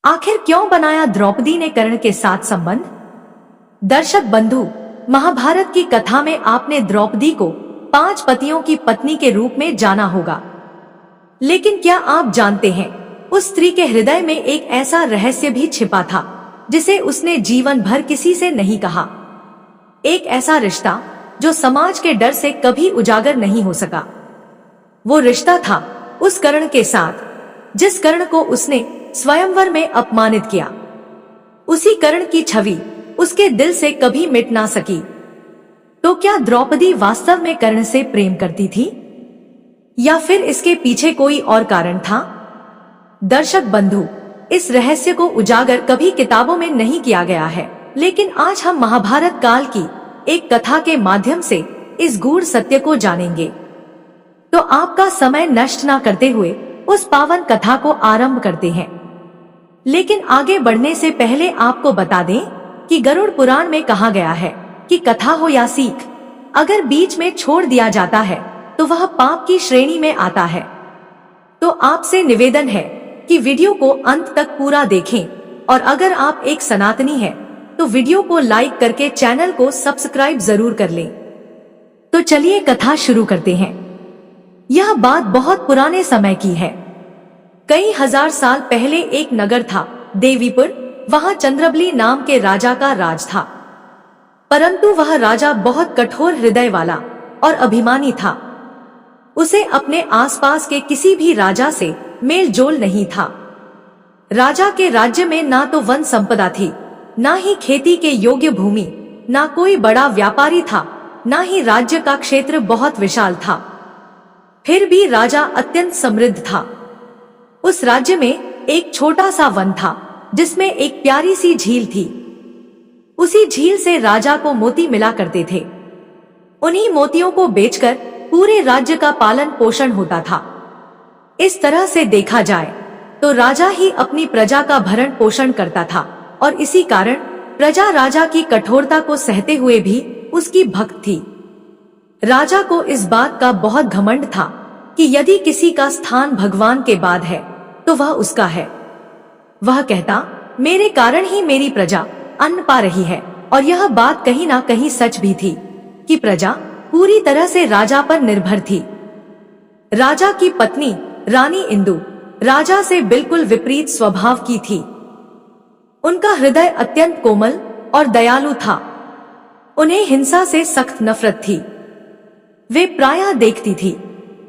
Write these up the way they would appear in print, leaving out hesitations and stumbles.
आखिर क्यों बनाया द्रौपदी ने कर्ण के साथ संबंध? दर्शक बंधु, महाभारत की कथा में आपने द्रौपदी को 5 पतियों की पत्नी के रूप में जाना होगा, लेकिन क्या आप जानते हैं उस स्त्री के हृदय में एक ऐसा रहस्य भी छिपा था जिसे उसने जीवन भर किसी से नहीं कहा। एक ऐसा रिश्ता जो समाज के डर से कभी उजागर नहीं हो सका। वो रिश्ता था उस कर्ण के साथ जिस कर्ण को उसने स्वयंवर में अपमानित किया। उसी कर्ण की छवि उसके दिल से कभी मिट ना सकी। तो क्या द्रौपदी वास्तव में कर्ण से प्रेम करती थी या फिर इसके पीछे कोई और कारण था? दर्शक बंधु, इस रहस्य को उजागर कभी किताबों में नहीं किया गया है, लेकिन आज हम महाभारत काल की एक कथा के माध्यम से इस गूढ़ सत्य को जानेंगे। तो आपका समय नष्ट ना करते हुए उस पावन कथा को आरंभ करते हैं। लेकिन आगे बढ़ने से पहले आपको बता दें कि गरुड़ पुराण में कहा गया है कि कथा हो या सीख, अगर बीच में छोड़ दिया जाता है तो वह पाप की श्रेणी में आता है। तो आपसे निवेदन है कि वीडियो को अंत तक पूरा देखें, और अगर आप एक सनातनी हैं तो वीडियो को लाइक करके चैनल को सब्सक्राइब जरूर कर लें। तो चलिए कथा शुरू करते हैं। यह बात बहुत पुराने समय की है। कई हजार साल पहले एक नगर था देवीपुर। वहां चंद्रबली नाम के राजा का राज था, परंतु वह राजा बहुत कठोर हृदय वाला और अभिमानी था। उसे अपने आसपास के किसी भी राजा से मेल जोल नहीं था। राजा के राज्य में ना तो वन संपदा थी, ना ही खेती के योग्य भूमि, ना कोई बड़ा व्यापारी था, ना ही राज्य का क्षेत्र बहुत विशाल था। फिर भी राजा अत्यंत समृद्ध था। उस राज्य में एक छोटा सा वन था जिसमें एक प्यारी सी झील थी। उसी झील से राजा को मोती मिला करते थे। उन्हीं मोतियों को बेचकर पूरे राज्य का पालन पोषण होता था। इस तरह से देखा जाए तो राजा ही अपनी प्रजा का भरण पोषण करता था, और इसी कारण प्रजा राजा की कठोरता को सहते हुए भी उसकी भक्त थी। राजा को इस बात का बहुत घमंड था कि यदि किसी का स्थान भगवान के बाद है तो वह उसका है। वह कहता, मेरे कारण ही मेरी प्रजा अन्न पा रही है। और यह बात कहीं ना कहीं सच भी थी कि प्रजा पूरी तरह से राजा पर निर्भर थी। राजा की पत्नी रानी इंदु राजा से बिल्कुल विपरीत स्वभाव की थी। उनका हृदय अत्यंत कोमल और दयालु था। उन्हें हिंसा से सख्त नफरत थी। वे प्रायः देखती थी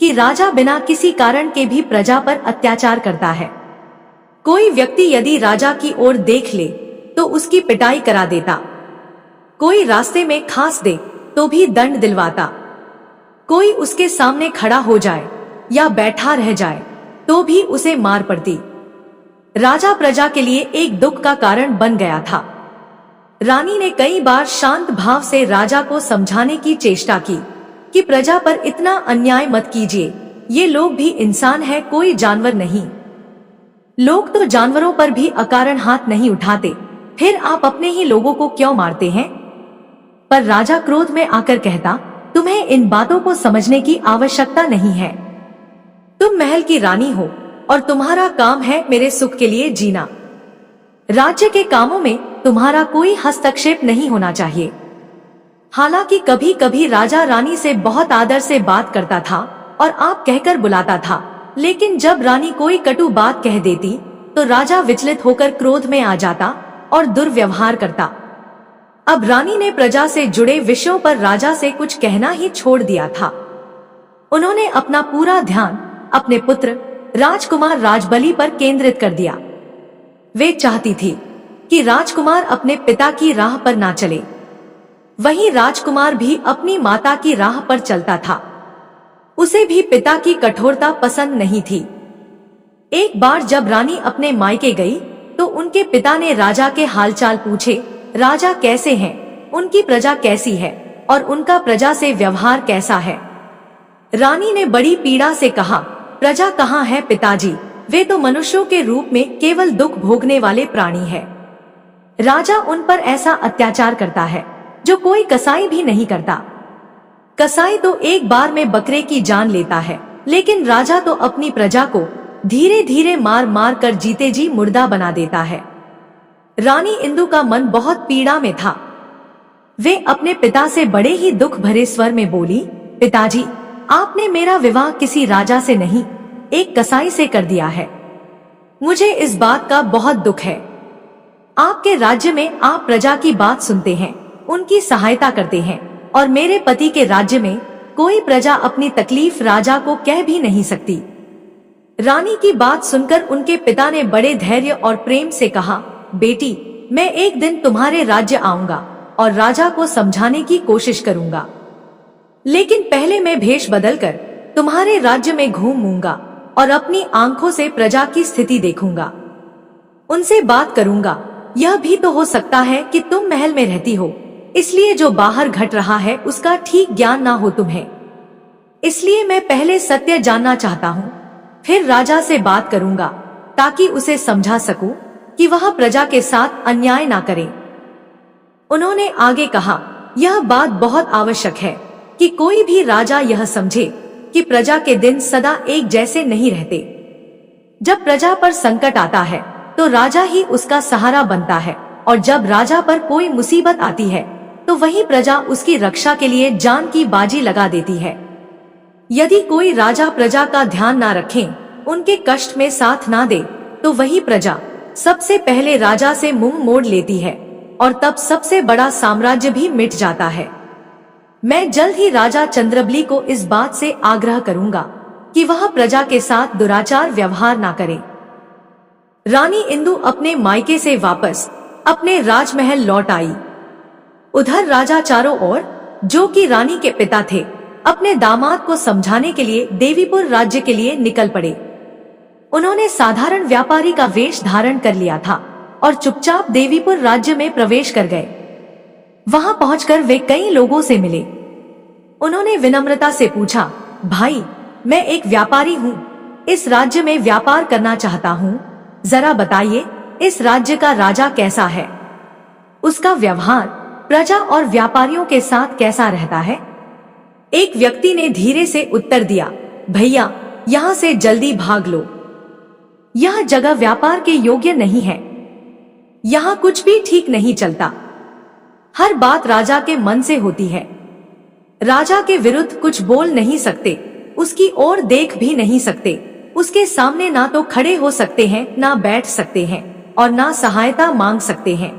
कि राजा बिना किसी कारण के भी प्रजा पर अत्याचार करता है। कोई व्यक्ति यदि राजा की ओर देख ले तो उसकी पिटाई करा देता। कोई रास्ते में खांस दे तो भी दंड दिलवाता। कोई उसके सामने खड़ा हो जाए या बैठा रह जाए तो भी उसे मार पड़ती। राजा प्रजा के लिए एक दुख का कारण बन गया था। रानी ने कई बार शांत भाव से राजा को समझाने की चेष्टा की कि प्रजा पर इतना अन्याय मत कीजिए, ये लोग भी इंसान है, कोई जानवर नहीं। लोग तो जानवरों पर भी अकारण हाथ नहीं उठाते, फिर आप अपने ही लोगों को क्यों मारते हैं? पर राजा क्रोध में आकर कहता, तुम्हें इन बातों को समझने की आवश्यकता नहीं है। तुम महल की रानी हो और तुम्हारा काम है मेरे सुख के लिए जीना। राज्य के कामों में तुम्हारा कोई हस्तक्षेप नहीं होना चाहिए। हालांकि कभी कभी राजा रानी से बहुत आदर से बात करता था और आप कहकर बुलाता था, लेकिन जब रानी कोई कटु बात कह देती तो राजा विचलित होकर क्रोध में आ जाता और दुर्व्यवहार करता। अब रानी ने प्रजा से जुड़े विषयों पर राजा से कुछ कहना ही छोड़ दिया था। उन्होंने अपना पूरा ध्यान अपने पुत्र राजकुमार राजबली पर केंद्रित कर दिया। वे चाहती थी कि राजकुमार अपने पिता की राह पर ना चले, वहीं राजकुमार भी अपनी माता की राह पर चलता था। उसे भी पिता की कठोरता पसंद नहीं थी। एक बार जब रानी अपने मायके गई तो उनके पिता ने राजा के हालचाल पूछे। राजा कैसे हैं, उनकी प्रजा कैसी है और उनका प्रजा से व्यवहार कैसा है? रानी ने बड़ी पीड़ा से कहा, प्रजा कहाँ है पिताजी, वे तो मनुष्यों के रूप में केवल दुख भोगने वाले प्राणी हैं। राजा उन पर ऐसा अत्याचार करता है जो कोई कसाई भी नहीं करता। कसाई तो एक बार में बकरे की जान लेता है, लेकिन राजा तो अपनी प्रजा को धीरे धीरे मार मार कर जीते जी मुर्दा बना देता है। रानी इंदु का मन बहुत पीड़ा में था। वे अपने पिता से बड़े ही दुख भरे स्वर में बोली, पिताजी, आपने मेरा विवाह किसी राजा से नहीं, एक कसाई से कर दिया है। मुझे इस बात का बहुत दुख है। आपके राज्य में आप प्रजा की बात सुनते हैं, उनकी सहायता करते हैं, और मेरे पति के राज्य में कोई प्रजा अपनी तकलीफ राजा को कह भी नहीं सकती। रानी की बात सुनकर उनके पिता ने बड़े धैर्य और प्रेम से कहा, बेटी, मैं एक दिन तुम्हारे राज्य आऊंगा और राजा को समझाने की कोशिश करूंगा, लेकिन पहले मैं भेष बदलकर तुम्हारे राज्य में घूमूंगा और अपनी आंखों से प्रजा की स्थिति देखूंगा, उनसे बात करूंगा। यह भी तो हो सकता है कि तुम महल में रहती हो, इसलिए जो बाहर घट रहा है उसका ठीक ज्ञान ना हो तुम्हें। इसलिए मैं पहले सत्य जानना चाहता हूँ, फिर राजा से बात करूंगा ताकि उसे समझा सकूं कि वह प्रजा के साथ अन्याय ना करे। उन्होंने आगे कहा, यह बात बहुत आवश्यक है कि कोई भी राजा यह समझे कि प्रजा के दिन सदा एक जैसे नहीं रहते। जब प्रजा पर संकट आता है तो राजा ही उसका सहारा बनता है, और जब राजा पर कोई मुसीबत आती है तो वही प्रजा उसकी रक्षा के लिए जान की बाजी लगा देती है। यदि कोई राजा प्रजा का ध्यान ना रखे, उनके कष्ट में साथ ना दे, तो वही प्रजा सबसे पहले राजा से मुंह मोड़ लेती है और तब सबसे बड़ा साम्राज्य भी मिट जाता है। मैं जल्द ही राजा चंद्रबली को इस बात से आग्रह करूंगा कि वह प्रजा के साथ दुराचार व्यवहार ना करे। रानी इंदु अपने मायके से वापस अपने राजमहल लौट आई। उधर राजा चारों ओर, जो कि रानी के पिता थे, अपने दामाद को समझाने के लिए देवीपुर राज्य के लिए निकल पड़े। उन्होंने साधारण व्यापारी का वेश धारण कर लिया था और चुपचाप देवीपुर राज्य में प्रवेश कर गए। वहां पहुंचकर वे कई लोगों से मिले। उन्होंने विनम्रता से पूछा, भाई, मैं एक व्यापारी हूँ, इस राज्य में व्यापार करना चाहता हूँ, जरा बताइए इस राज्य का राजा कैसा है, उसका व्यवहार प्रजा और व्यापारियों के साथ कैसा रहता है। एक व्यक्ति ने धीरे से उत्तर दिया, भैया, यहाँ से जल्दी भाग लो, यह जगह व्यापार के योग्य नहीं है, यहाँ कुछ भी ठीक नहीं चलता, हर बात राजा के मन से होती है, राजा के विरुद्ध कुछ बोल नहीं सकते, उसकी ओर देख भी नहीं सकते, उसके सामने ना तो खड़े हो सकते हैं, ना बैठ सकते हैं, और ना सहायता मांग सकते हैं।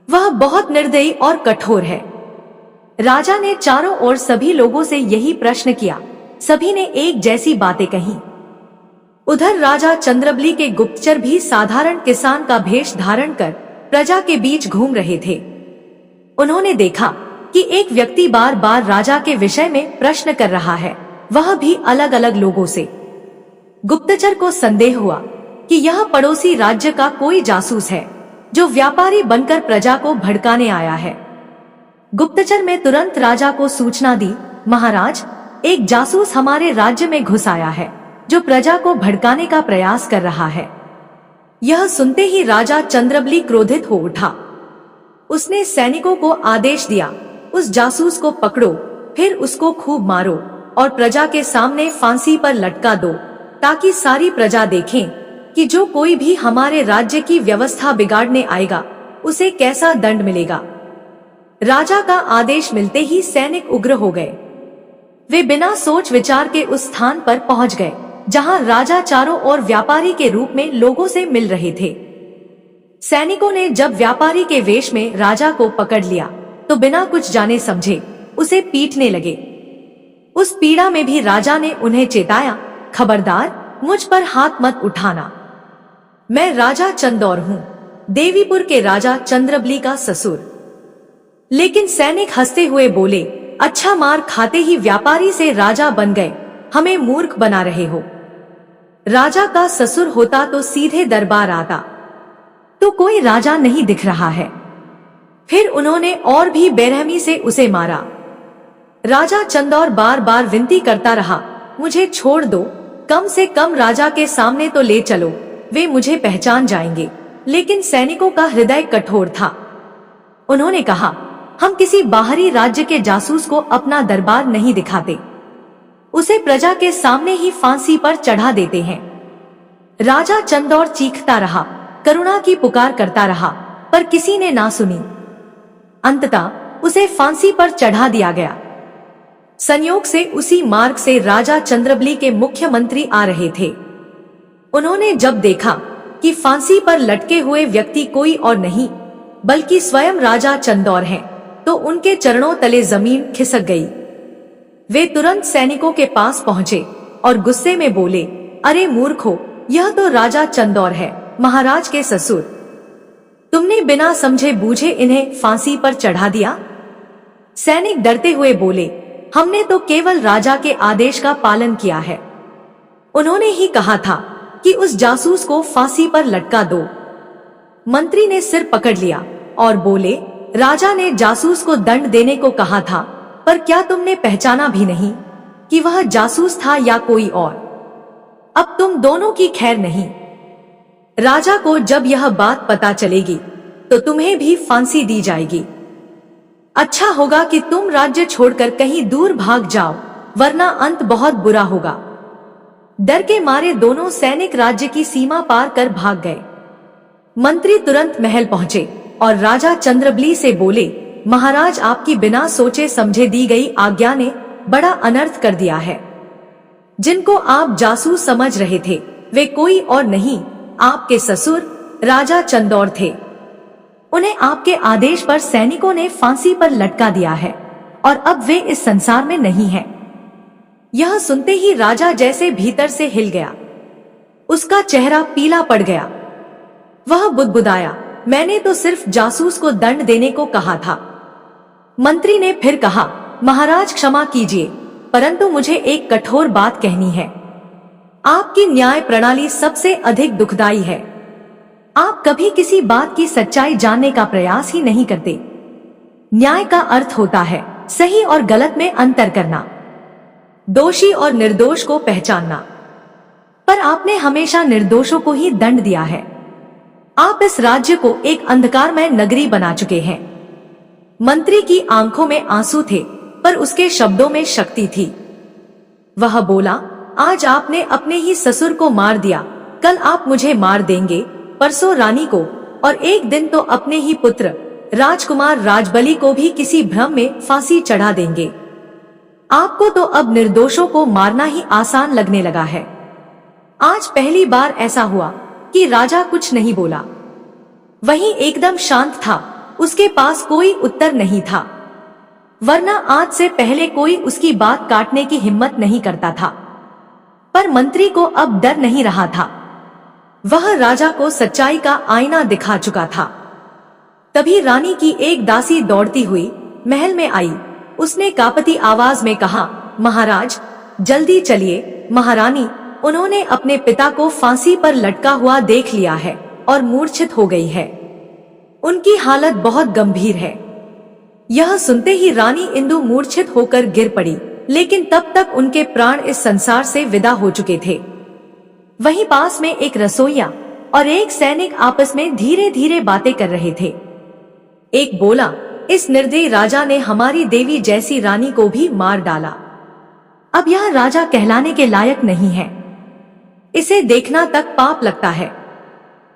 वह बहुत निर्दयी और कठोर है। राजा ने चारों ओर सभी लोगों से यही प्रश्न किया। सभी ने एक जैसी बातें कही। उधर राजा चंद्रबली के गुप्तचर भी साधारण किसान का भेष धारण कर प्रजा के बीच घूम रहे थे। उन्होंने देखा कि एक व्यक्ति बार बार राजा के विषय में प्रश्न कर रहा है, वह भी अलग अलग लोगों से। गुप्तचर को संदेह हुआ कि यह पड़ोसी राज्य का कोई जासूस है, जो व्यापारी बनकर प्रजा को भड़काने आया है। गुप्तचर में तुरंत राजा को सूचना दी, महाराज, एक जासूस हमारे राज्य में घुस आया है, जो प्रजा को भड़काने का प्रयास कर रहा है। यह सुनते ही राजा चंद्रबली क्रोधित हो उठा। उसने सैनिकों को आदेश दिया, उस जासूस को पकड़ो, फिर उसको खूब मारो और प्रजा के सामने फांसी पर लटका दो, ताकि सारी प्रजा देखें कि जो कोई भी हमारे राज्य की व्यवस्था बिगाड़ने आएगा, उसे कैसा दंड मिलेगा। राजा का आदेश मिलते ही सैनिक उग्र हो गए। वे बिना सोच विचार के उस स्थान पर पहुंच गए जहां राजा चारों ओर व्यापारी के रूप में लोगों से मिल रहे थे। सैनिकों ने जब व्यापारी के वेश में राजा को पकड़ लिया तो बिना कुछ जाने समझे उसे पीटने लगे। उस पीड़ा में भी राजा ने उन्हें चेताया, खबरदार, मुझ पर हाथ मत उठाना। मैं राजा चंदौर हूँ, देवीपुर के राजा चंद्रबली का ससुर। लेकिन सैनिक हंसते हुए बोले, अच्छा मार खाते ही व्यापारी से राजा बन गए, हमें मूर्ख बना रहे हो। राजा का ससुर होता तो सीधे दरबार आता, तो कोई राजा नहीं दिख रहा है। फिर उन्होंने और भी बेरहमी से उसे मारा। राजा चंदौर बार बार विनती करता रहा, मुझे छोड़ दो, कम से कम राजा के सामने तो ले चलो, वे मुझे पहचान जाएंगे। लेकिन सैनिकों का हृदय कठोर था। उन्होंने कहा, हम किसी बाहरी राज्य के जासूस को अपना दरबार नहीं दिखाते, उसे प्रजा के सामने ही फांसी पर चढ़ा देते हैं। राजा चंदौर चीखता रहा, करुणा की पुकार करता रहा, पर किसी ने ना सुनी। अंततः उसे फांसी पर चढ़ा दिया गया। संयोग से उसी मार्ग से राजा चंद्रबली के मुख्यमंत्री आ रहे थे। उन्होंने जब देखा कि फांसी पर लटके हुए व्यक्ति कोई और नहीं बल्कि स्वयं राजा चंदौर हैं, तो उनके चरणों तले जमीन खिसक गई। वे तुरंत सैनिकों के पास पहुंचे और गुस्से में बोले, अरे मूर्खों, यह तो राजा चंदौर है, महाराज के ससुर। तुमने बिना समझे बूझे इन्हें फांसी पर चढ़ा दिया। सैनिक डरते हुए बोले, हमने तो केवल राजा के आदेश का पालन किया है। उन्होंने ही कहा था कि उस जासूस को फांसी पर लटका दो। मंत्री ने सिर पकड़ लिया और बोले, राजा ने जासूस को दंड देने को कहा था, पर क्या तुमने पहचाना भी नहीं कि वह जासूस था या कोई और? अब तुम दोनों की खैर नहीं। राजा को जब यह बात पता चलेगी तो तुम्हें भी फांसी दी जाएगी। अच्छा होगा कि तुम राज्य छोड़कर कहीं दूर भाग जाओ, वरना अंत बहुत बुरा होगा। डर के मारे दोनों सैनिक राज्य की सीमा पार कर भाग गए। मंत्री तुरंत महल पहुंचे और राजा चंद्रबली से बोले, महाराज, आपकी बिना सोचे समझे दी गई आज्ञा ने बड़ा अनर्थ कर दिया है। जिनको आप जासूस समझ रहे थे वे कोई और नहीं, आपके ससुर राजा चंदौर थे। उन्हें आपके आदेश पर सैनिकों ने फांसी पर लटका दिया है और अब वे इस संसार में नहीं हैं। यह सुनते ही राजा जैसे भीतर से हिल गया। उसका चेहरा पीला पड़ गया। वह बुदबुदाया, मैंने तो सिर्फ जासूस को दंड देने को कहा था। मंत्री ने फिर कहा, महाराज क्षमा कीजिए, परंतु मुझे एक कठोर बात कहनी है। आपकी न्याय प्रणाली सबसे अधिक दुखदाई है। आप कभी किसी बात की सच्चाई जानने का प्रयास ही नहीं करते। न्याय का अर्थ होता है सही और गलत में अंतर करना, दोषी और निर्दोष को पहचानना, पर आपने हमेशा निर्दोषों को ही दंड दिया है। आप इस राज्य को एक अंधकारमय नगरी बना चुके हैं। मंत्री की आंखों में आंसू थे, पर उसके शब्दों में शक्ति थी। वह बोला, आज आपने अपने ही ससुर को मार दिया, कल आप मुझे मार देंगे, परसों रानी को, और एक दिन तो अपने ही पुत्र राजकुमार राजबली को भी किसी भ्रम में फांसी चढ़ा देंगे। आपको तो अब निर्दोषों को मारना ही आसान लगने लगा है। आज पहली बार ऐसा हुआ कि राजा कुछ नहीं बोला। वहीं एकदम शांत था, उसके पास कोई उत्तर नहीं था, वरना आज से पहले कोई उसकी बात काटने की हिम्मत नहीं करता था। पर मंत्री को अब डर नहीं रहा था। वह राजा को सच्चाई का आईना दिखा चुका था। तभी रानी की एक दासी दौड़ती हुई महल में आई। उसने कांपती आवाज में कहा, महाराज जल्दी चलिए। महारानी, उन्होंने अपने पिता को फांसी पर लटका हुआ देख लिया है और मूर्छित हो गई है। उनकी हालत बहुत गंभीर है। यह सुनते ही रानी इंदु मूर्छित होकर गिर पड़ी, लेकिन तब तक उनके प्राण इस संसार से विदा हो चुके थे। वहीं पास में एक रसोइया और एक सैनिक आपस में धीरे धीरे बातें कर रहे थे। एक बोला, इस निर्दयी राजा ने हमारी देवी जैसी रानी को भी मार डाला। अब यह राजा कहलाने के लायक नहीं है, इसे देखना तक पाप लगता है।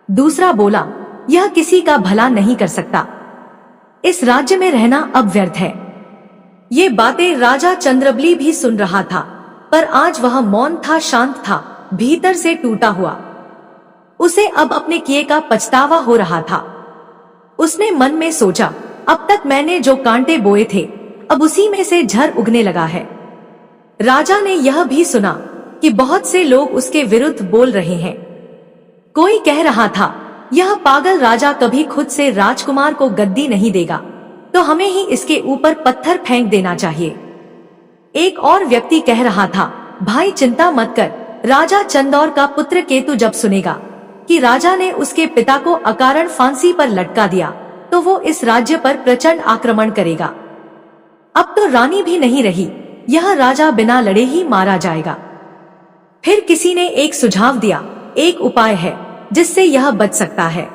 दूसरा बोला, यह किसी का भला नहीं कर सकता, इस राज्य में रहना अब व्यर्थ है। ये बातें राजा चंद्रबली भी सुन रहा था, पर आज वह मौन था, शांत था, भीतर से टूटा हुआ। उसे अब अपने किए का पछतावा हो रहा था। उसने मन में सोचा, अब तक मैंने जो कांटे बोए थे अब उसी में से झर उगने लगा है। राजा ने यह भी सुना कि बहुत से लोग उसके विरुद्ध बोल रहे हैं। कोई कह रहा था, यह पागल राजा कभी खुद से राजकुमार को गद्दी नहीं देगा, तो हमें ही इसके ऊपर पत्थर फेंक देना चाहिए। एक और व्यक्ति कह रहा था, भाई चिंता मत कर, राजा चंदौर का पुत्र केतु जब सुनेगा कि राजा ने उसके पिता को अकारण फांसी पर लटका दिया, तो वो इस राज्य पर प्रचंड आक्रमण करेगा। अब तो रानी भी नहीं रही, यह राजा बिना लड़े ही मारा जाएगा। फिर किसी ने एक सुझाव दिया, एक उपाय है जिससे यह बच सकता है।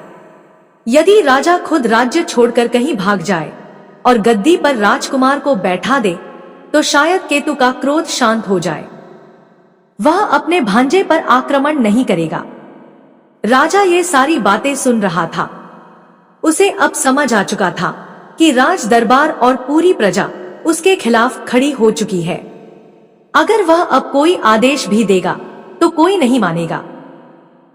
यदि राजा खुद राज्य छोड़कर कहीं भाग जाए और गद्दी पर राजकुमार को बैठा दे, तो शायद केतु का क्रोध शांत हो जाए। वह अपने भांजे पर आक्रमण नहीं करेगा। राजा ये सारी बातें सुन रहा था। उसे अब समझ आ चुका था कि राज दरबार और पूरी प्रजा उसके खिलाफ खड़ी हो चुकी है। अगर वह अब कोई आदेश भी देगा तो कोई नहीं मानेगा।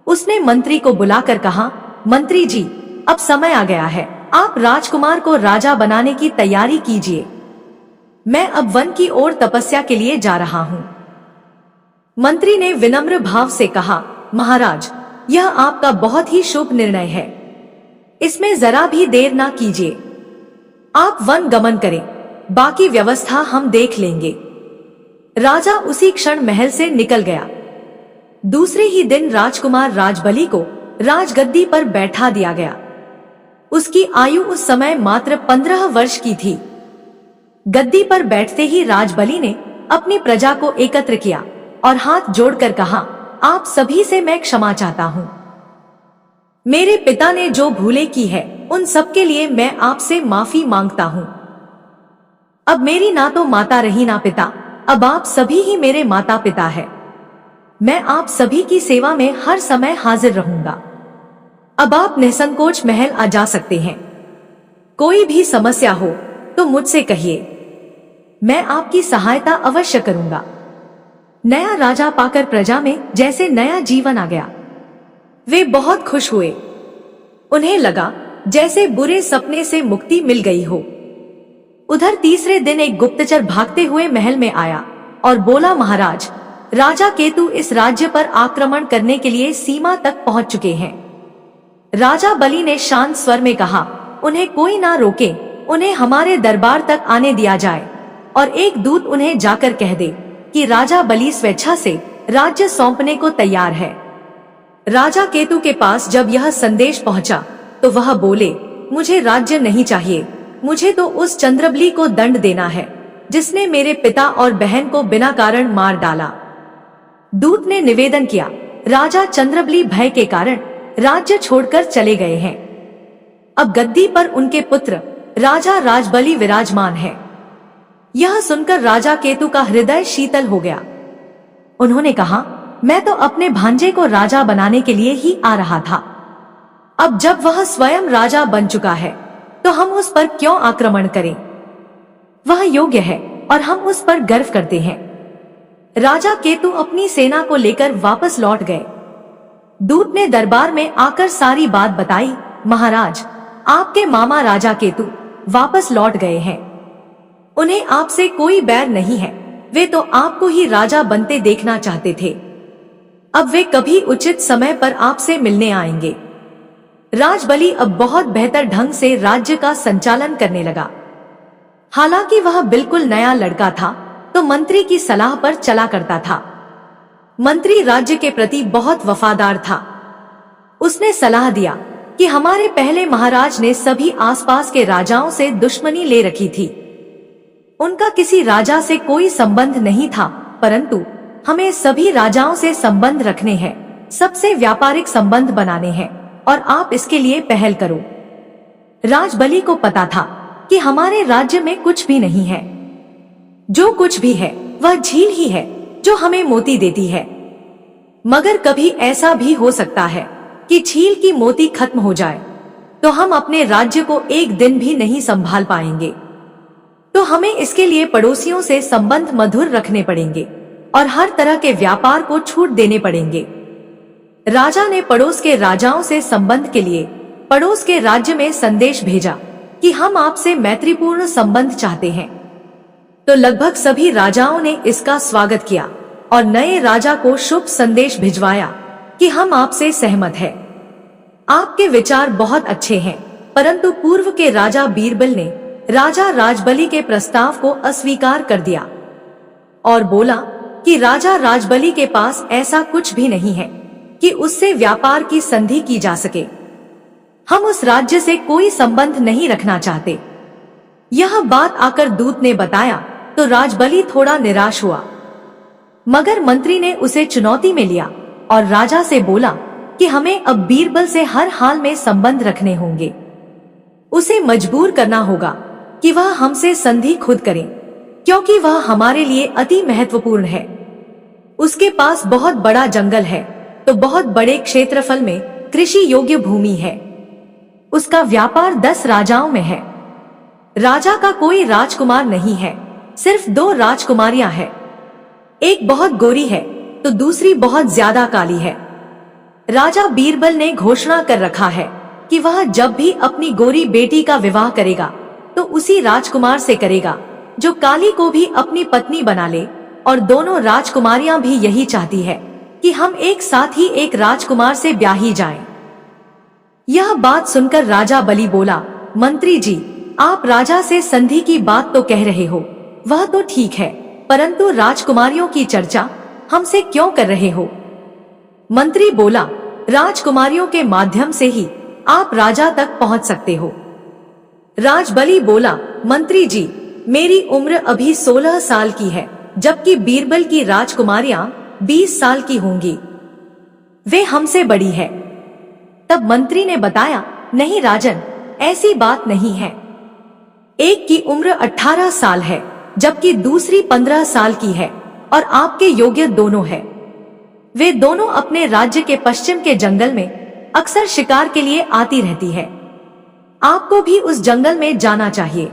उसने मंत्री को बुलाकर कहा, मंत्री जी, अब समय आ गया है, आप राजकुमार को राजा बनाने की तैयारी कीजिए। मैं अब वन की ओर तपस्या के लिए जा रहा हूँ। मंत्री ने विनम्र भाव से कहा, महाराज, यह आपका बहुत ही शुभ निर्णय है, इसमें जरा भी देर ना कीजिए। आप वन गमन करें, बाकी व्यवस्था हम देख लेंगे। राजा उसी क्षण महल से निकल गया। दूसरे ही दिन राजकुमार राजबली को राजगद्दी पर बैठा दिया गया। उसकी आयु उस समय मात्र 15 वर्ष की थी। गद्दी पर बैठते ही राजबली ने अपनी प्रजा को एकत्र किया और हाथ जोड़कर कहा, आप सभी से मैं क्षमा चाहता हूँ। मेरे पिता ने जो भूलें की है उन सब के लिए मैं आपसे माफी मांगता हूँ। अब मेरी ना तो माता रही ना पिता, अब आप सभी ही मेरे माता पिता है। मैं आप सभी की सेवा में हर समय हाजिर रहूंगा। अब आप निसंकोच महल आ जा सकते हैं। कोई भी समस्या हो तो मुझसे कहिए, मैं आपकी सहायता अवश्य करूंगा। नया राजा पाकर प्रजा में जैसे नया जीवन आ गया। वे बहुत खुश हुए। उन्हें लगा जैसे बुरे सपने से मुक्ति मिल गई हो। उधर तीसरे दिन एक गुप्तचर भागते हुए महल में आया और बोला, महाराज, राजा केतु इस राज्य पर आक्रमण करने के लिए सीमा तक पहुंच चुके हैं। राजा बलि ने शांत स्वर में कहा, उन्हें कोई ना रोके, उन्हें हमारे दरबार तक आने दिया जाए और एक दूत उन्हें जाकर कह दे कि राजा बलि स्वेच्छा से राज्य सौंपने को तैयार है। राजा केतु के पास जब यह संदेश पहुंचा तो वह बोले, मुझे राज्य नहीं चाहिए, मुझे तो उस चंद्रबली को दंड देना है जिसने मेरे पिता और बहन को बिना कारण मार डाला। दूत ने निवेदन किया, राजा चंद्रबली भय के कारण राज्य छोड़कर चले गए हैं। अब गद्दी पर उनके पुत्र राजा राजबली विराजमान है। यह सुनकर राजा केतु का हृदय शीतल हो गया। उन्होंने कहा, मैं तो अपने भांजे को राजा बनाने के लिए ही आ रहा था। अब जब वह स्वयं राजा बन चुका है तो हम उस पर क्यों आक्रमण करें? वह योग्य है और हम उस पर गर्व करते हैं। राजा केतु अपनी सेना को लेकर वापस लौट गए। दूत ने दरबार में आकर सारी बात बताई, महाराज, आपके मामा राजा केतु वापस लौट गए हैं। उन्हें आपसे कोई बैर नहीं है, वे तो आपको ही राजा बनते देखना चाहते थे। अब वे कभी उचित समय पर आपसे मिलने आएंगे। राजबली अब बहुत बेहतर ढंग से राज्य का संचालन करने लगा। हालांकि वह बिल्कुल नया लड़का था तो मंत्री की सलाह पर चला करता था। मंत्री राज्य के प्रति बहुत वफादार था। उसने सलाह दिया कि हमारे पहले महाराज ने सभी आसपास के राजाओं से दुश्मनी ले रखी थी। उनका किसी राजा से कोई संबंध नहीं था, परंतु हमें सभी राजाओं से संबंध रखने हैं, सबसे व्यापारिक संबंध बनाने हैं और आप इसके लिए पहल करो। राजबली को पता था कि हमारे राज्य में कुछ भी नहीं है। जो कुछ भी है वह झील ही है जो हमें मोती देती है। मगर कभी ऐसा भी हो सकता है कि झील की मोती खत्म हो जाए तो हम अपने राज्य को एक दिन भी नहीं संभाल पाएंगे। तो हमें इसके लिए पड़ोसियों से संबंध मधुर रखने पड़ेंगे और हर तरह के व्यापार को छूट देने पड़ेंगे। राजा ने पड़ोस के राजाओं से संबंध के लिए पड़ोस के राज्य में संदेश भेजा कि हम आपसे मैत्रीपूर्ण संबंध चाहते हैं। तो लगभग सभी राजाओं ने इसका स्वागत किया और नए राजा को शुभ संदेश भिजवाया कि हम आपसे सहमत हैं। आपके विचार बहुत अच्छे हैं, परंतु पूर्व के राजा बीरबल ने राजा राजबली के प्रस्ताव को अस्वीकार कर दिया और बोला कि राजा राजबली के पास ऐसा कुछ भी नहीं है कि उससे व्यापार की संधि की जा सके। हम उस राज्य से कोई संबंध नहीं रखना चाहते। यह बात आकर दूत ने बताया तो राजबली थोड़ा निराश हुआ, मगर मंत्री ने उसे चुनौती में लिया और राजा से बोला कि हमें अब बीरबल से हर हाल में संबंध रखने होंगे। उसे मजबूर करना होगा कि वह हमसे संधि खुद करे, क्योंकि वह हमारे लिए अति महत्वपूर्ण है। उसके पास बहुत बड़ा जंगल है, तो बहुत बड़े क्षेत्रफल में कृषि योग्य भूमि है। उसका व्यापार 10 राजाओं में है। राजा का कोई राजकुमार नहीं है, सिर्फ 2 राजकुमारियां हैं। एक बहुत गोरी है तो दूसरी बहुत ज्यादा काली है। राजा बीरबल ने घोषणा कर रखा है कि वह जब भी अपनी गोरी बेटी का विवाह करेगा तो उसी राजकुमार से करेगा जो काली को भी अपनी पत्नी बना ले, और दोनों राजकुमारियां भी यही चाहती है कि हम एक साथ ही एक राजकुमार से ब्याही जाएं। यह बात सुनकर राजा बलि बोला, मंत्री जी, आप राजा से संधि की बात तो कह रहे हो, वह तो ठीक है, परंतु राजकुमारियों की चर्चा हमसे क्यों कर रहे हो? मंत्री बोला, राजकुमारियों के माध्यम से ही आप राजा तक पहुंच सकते हो। राजबली बोला, मंत्री जी, मेरी उम्र अभी 16 साल की है, जबकि बीरबल की राजकुमारियां 20 साल की होंगी। वे हमसे बड़ी है। तब मंत्री ने बताया, नहीं राजन, ऐसी बात नहीं है। एक की उम्र 18 साल है, जबकि दूसरी 15 साल की है, और आपके योग्य दोनों है। वे दोनों अपने राज्य के पश्चिम के जंगल में अक्सर शिकार के लिए आती रहती है। आपको भी उस जंगल में जाना चाहिए।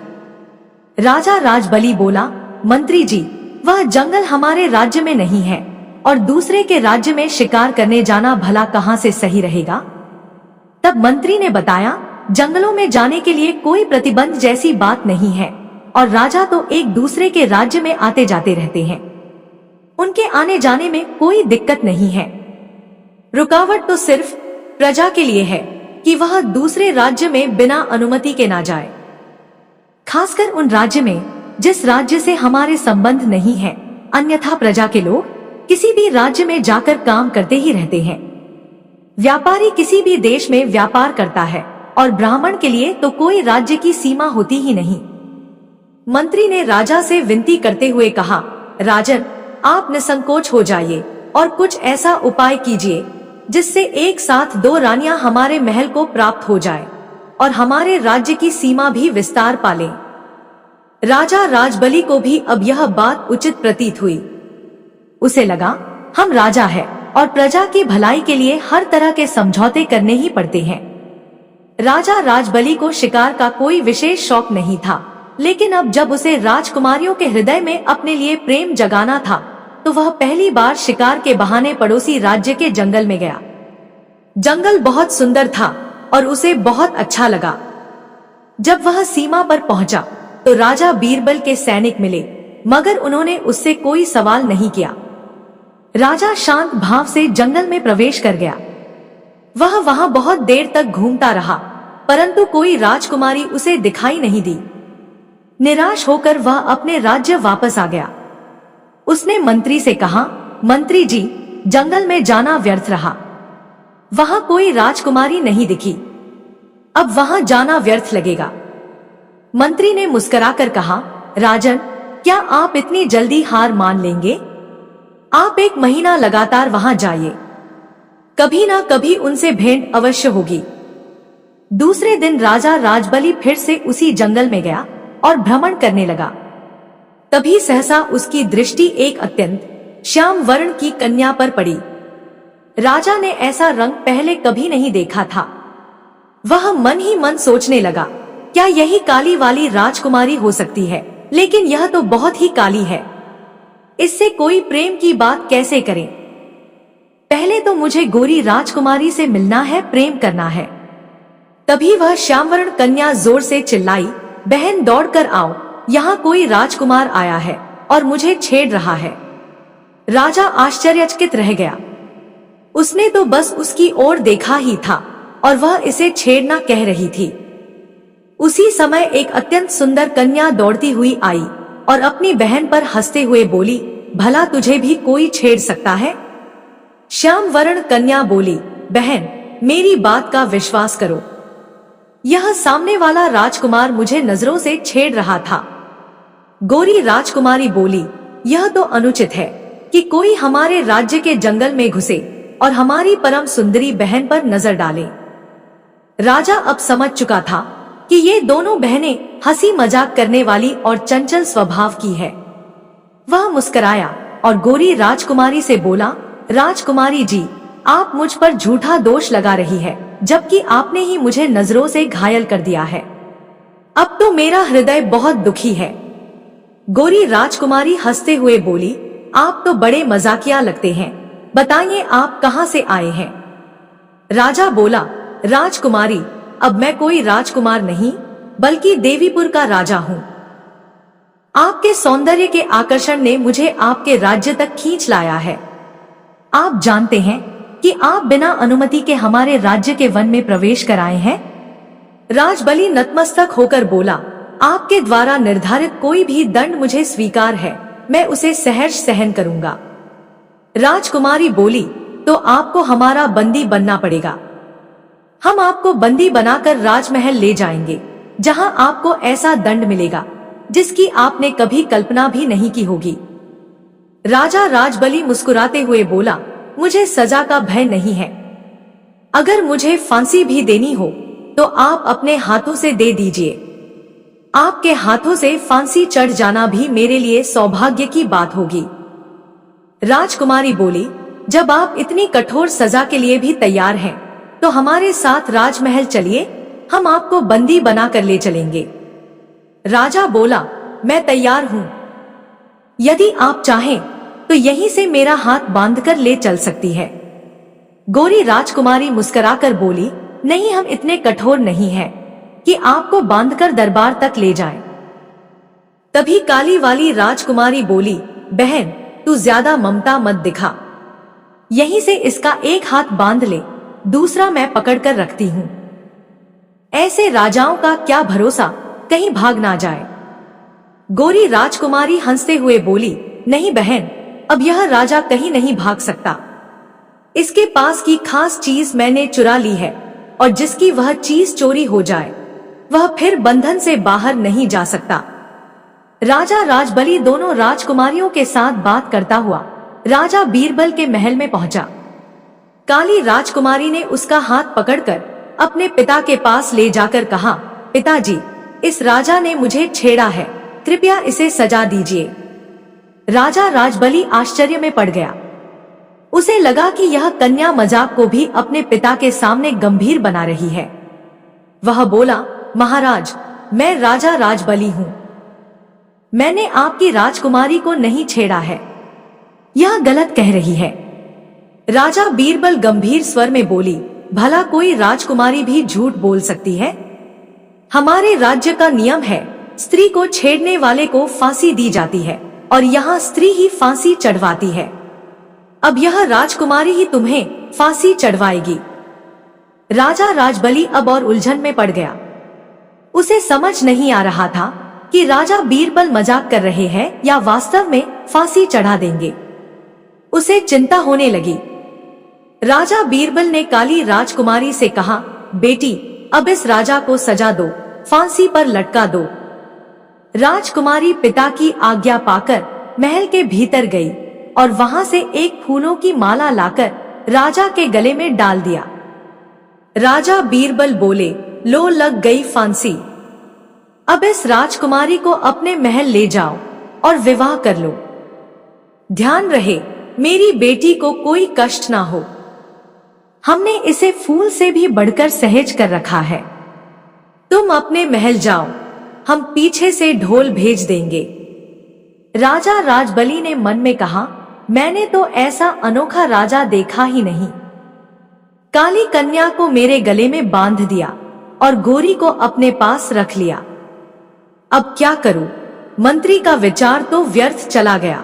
राजा राजबली बोला, मंत्री जी, वह जंगल हमारे राज्य में नहीं है, और दूसरे के राज्य में शिकार करने जाना भला कहां से सही रहेगा? तब मंत्री ने बताया, जंगलों में जाने के लिए कोई प्रतिबंध जैसी बात नहीं है, और राजा तो एक दूसरे के राज्य में आते जाते रहते हैं। उनके आने जाने में कोई दिक्कत नहीं है। रुकावट तो सिर्फ प्रजा के लिए है कि वह दूसरे राज्य में बिना अनुमति के ना जाए, खासकर उन राज्य में जिस राज्य से हमारे संबंध नहीं है। अन्यथा प्रजा के लोग किसी भी राज्य में जाकर काम करते ही रहते हैं। व्यापारी किसी भी देश में व्यापार करता है, और ब्राह्मण के लिए तो कोई राज्य की सीमा होती ही नहीं। मंत्री ने राजा से विनती करते हुए कहा, राजन, आप निसंकोच हो जाइए और कुछ ऐसा उपाय कीजिए जिससे एक साथ 2 रानियां हमारे महल को प्राप्त हो जाए और हमारे राज्य की सीमा भी विस्तार पाले। राजा राजबली को भी अब यह बात उचित प्रतीत हुई। उसे लगा, हम राजा हैं और प्रजा की भलाई के लिए हर तरह के समझौते करने ही पड़ते हैं। राजा राजबली को शिकार का कोई विशेष शौक नहीं था, लेकिन अब जब उसे राजकुमारियों के हृदय में अपने लिए प्रेम जगाना था, तो वह पहली बार शिकार के बहाने पड़ोसी राज्य के जंगल में गया। जंगल बहुत सुंदर था और उसे बहुत अच्छा लगा। जब वह सीमा पर पहुंचा तो राजा बीरबल के सैनिक मिले, मगर उन्होंने उससे कोई सवाल नहीं किया। राजा शांत भाव से जंगल में प्रवेश कर गया। वह वहां बहुत देर तक घूमता रहा, परंतु कोई राजकुमारी उसे दिखाई नहीं दी। निराश होकर वह अपने राज्य वापस आ गया। उसने मंत्री से कहा, मंत्री जी, जंगल में जाना व्यर्थ रहा। वहां कोई राजकुमारी नहीं दिखी। अब वहां जाना व्यर्थ लगेगा। मंत्री ने मुस्कुराकर कहा, राजन, क्या आप इतनी जल्दी हार मान लेंगे? आप 1 महीना लगातार वहां जाइए, कभी ना कभी उनसे भेंट अवश्य होगी। दूसरे दिन राजा राजबली फिर से उसी जंगल में गया और भ्रमण करने लगा। तभी सहसा उसकी दृष्टि एक अत्यंत श्याम वर्ण की कन्या पर पड़ी। राजा ने ऐसा रंग पहले कभी नहीं देखा था। वह मन ही मन सोचने लगा, क्या यही काली वाली राजकुमारी हो सकती है? लेकिन यह तो बहुत ही काली है, इससे कोई प्रेम की बात कैसे करे? पहले तो मुझे गोरी राजकुमारी से मिलना है, प्रेम करना है। तभी वह श्यामवर्ण कन्या जोर से चिल्लाई, बहन दौड़कर आओ, यहाँ कोई राजकुमार आया है और मुझे छेड़ रहा है। राजा आश्चर्यचकित रह गया। उसने तो बस उसकी ओर देखा ही था और वह इसे छेड़ना कह रही थी। उसी समय एक अत्यंत सुंदर कन्या दौड़ती हुई आई और अपनी बहन पर हंसते हुए बोली, भला तुझे भी कोई छेड़ सकता है? श्याम वर्ण कन्या बोली, बहन, मेरी बात का विश्वास करो, यह सामने वाला राजकुमार मुझे नजरों से छेड़ रहा था। गोरी राजकुमारी बोली, यह तो अनुचित है कि कोई हमारे राज्य के जंगल में घुसे और हमारी परम सुंदरी बहन पर नजर डाले। राजा अब समझ चुका था कि ये दोनों बहनें हंसी मजाक करने वाली और चंचल स्वभाव की है। वह मुस्कुराया और गोरी राजकुमारी से बोला, राजकुमारी जी, आप मुझ पर झूठा दोष लगा रही है, जबकि आपने ही मुझे नजरों से घायल कर दिया है। अब तो मेरा हृदय बहुत दुखी है। गोरी राजकुमारी हंसते हुए बोली, आप तो बड़े मजाकिया लगते हैं, बताइए आप कहां से आए हैं? राजा बोला, राजकुमारी, अब मैं कोई राजकुमार नहीं बल्कि देवीपुर का राजा हूँ। आपके सौंदर्य के आकर्षण ने मुझे आपके राज्य तक खींच लाया है। आप जानते हैं कि आप बिना अनुमति के हमारे राज्य के वन में प्रवेश कराए हैं। राजबली नतमस्तक होकर बोला, आपके द्वारा निर्धारित कोई भी दंड मुझे स्वीकार है, मैं उसे सहर्ष सहन करूंगा। राजकुमारी बोली, तो आपको हमारा बंदी बनना पड़ेगा। हम आपको बंदी बनाकर राजमहल ले जाएंगे, जहां आपको ऐसा दंड मिलेगा जिसकी आपने कभी कल्पना भी नहीं की होगी। राजा राजबली मुस्कुराते हुए बोला, मुझे सजा का भय नहीं है। अगर मुझे फांसी भी देनी हो तो आप अपने हाथों से दे दीजिए। आपके हाथों से फांसी चढ़ जाना भी मेरे लिए सौभाग्य की बात होगी। राजकुमारी बोली, जब आप इतनी कठोर सजा के लिए भी तैयार हैं, तो हमारे साथ राजमहल चलिए, हम आपको बंदी बनाकर ले चलेंगे। राजा बोला, मैं तैयार हूं। यदि आप चाहें तो यहीं से मेरा हाथ बांधकर ले चल सकती है। गोरी राजकुमारी मुस्कुराकर बोली, नहीं, हम इतने कठोर नहीं हैं कि आपको बांधकर दरबार तक ले जाएं। तभी काली वाली राजकुमारी बोली, बहन, तू ज्यादा ममता मत दिखा। यहीं से इसका एक हाथ बांध ले, दूसरा मैं पकड़कर रखती हूं। ऐसे राजाओं का क्या भरोसा, कहीं भाग ना जाए। गोरी राजकुमारी हंसते हुए बोली, नहीं बहन, अब यह राजा कहीं नहीं भाग सकता। इसके पास की खास चीज मैंने चुरा ली है, और जिसकी वह चीज चोरी हो जाए वह फिर बंधन से बाहर नहीं जा सकता। राजा राजबली दोनों राजकुमारियों के साथ बात करता हुआ राजा बीरबल के महल में पहुंचा। काली राजकुमारी ने उसका हाथ पकड़कर अपने पिता के पास ले जाकर कहा, पिताजी, इस राजा ने मुझे छेड़ा है, कृपया इसे सजा दीजिए। राजा राजबली आश्चर्य में पड़ गया। उसे लगा कि यह कन्या मजाक को भी अपने पिता के सामने गंभीर बना रही है। वह बोला, महाराज, मैं राजा राजबली हूँ। मैंने आपकी राजकुमारी को नहीं छेड़ा है, यह गलत कह रही है। राजा बीरबल गंभीर स्वर में बोली, भला कोई राजकुमारी भी झूठ बोल सकती है? हमारे राज्य का नियम है, स्त्री को छेड़ने वाले को फांसी दी जाती है, और यहाँ स्त्री ही फांसी चढ़वाती है। अब यह राजकुमारी ही तुम्हें फांसी चढ़वाएगी। राजा राजबली अब और उलझन में पड़ गया। उसे समझ नहीं आ रहा था कि राजा बीरबल मजाक कर रहे हैं या वास्तव में फांसी चढ़ा देंगे। उसे चिंता होने लगी। राजा बीरबल ने काली राजकुमारी से कहा, बेटी, अब इस राजा को सजा दो, फांसी पर लटका दो। राजकुमारी पिता की आज्ञा पाकर महल के भीतर गई और वहां से एक फूलों की माला लाकर राजा के गले में डाल दिया। राजा बीरबल बोले, लो, लग गई फांसी। अब इस राजकुमारी को अपने महल ले जाओ और विवाह कर लो। ध्यान रहे, मेरी बेटी को कोई कष्ट ना हो। हमने इसे फूल से भी बढ़कर सहेज कर रखा है। तुम अपने महल जाओ, हम पीछे से ढोल भेज देंगे। राजा राजबली ने मन में कहा, मैंने तो ऐसा अनोखा राजा देखा ही नहीं। काली कन्या को मेरे गले में बांध दिया और गोरी को अपने पास रख लिया। अब क्या करूं? मंत्री का विचार तो व्यर्थ चला गया।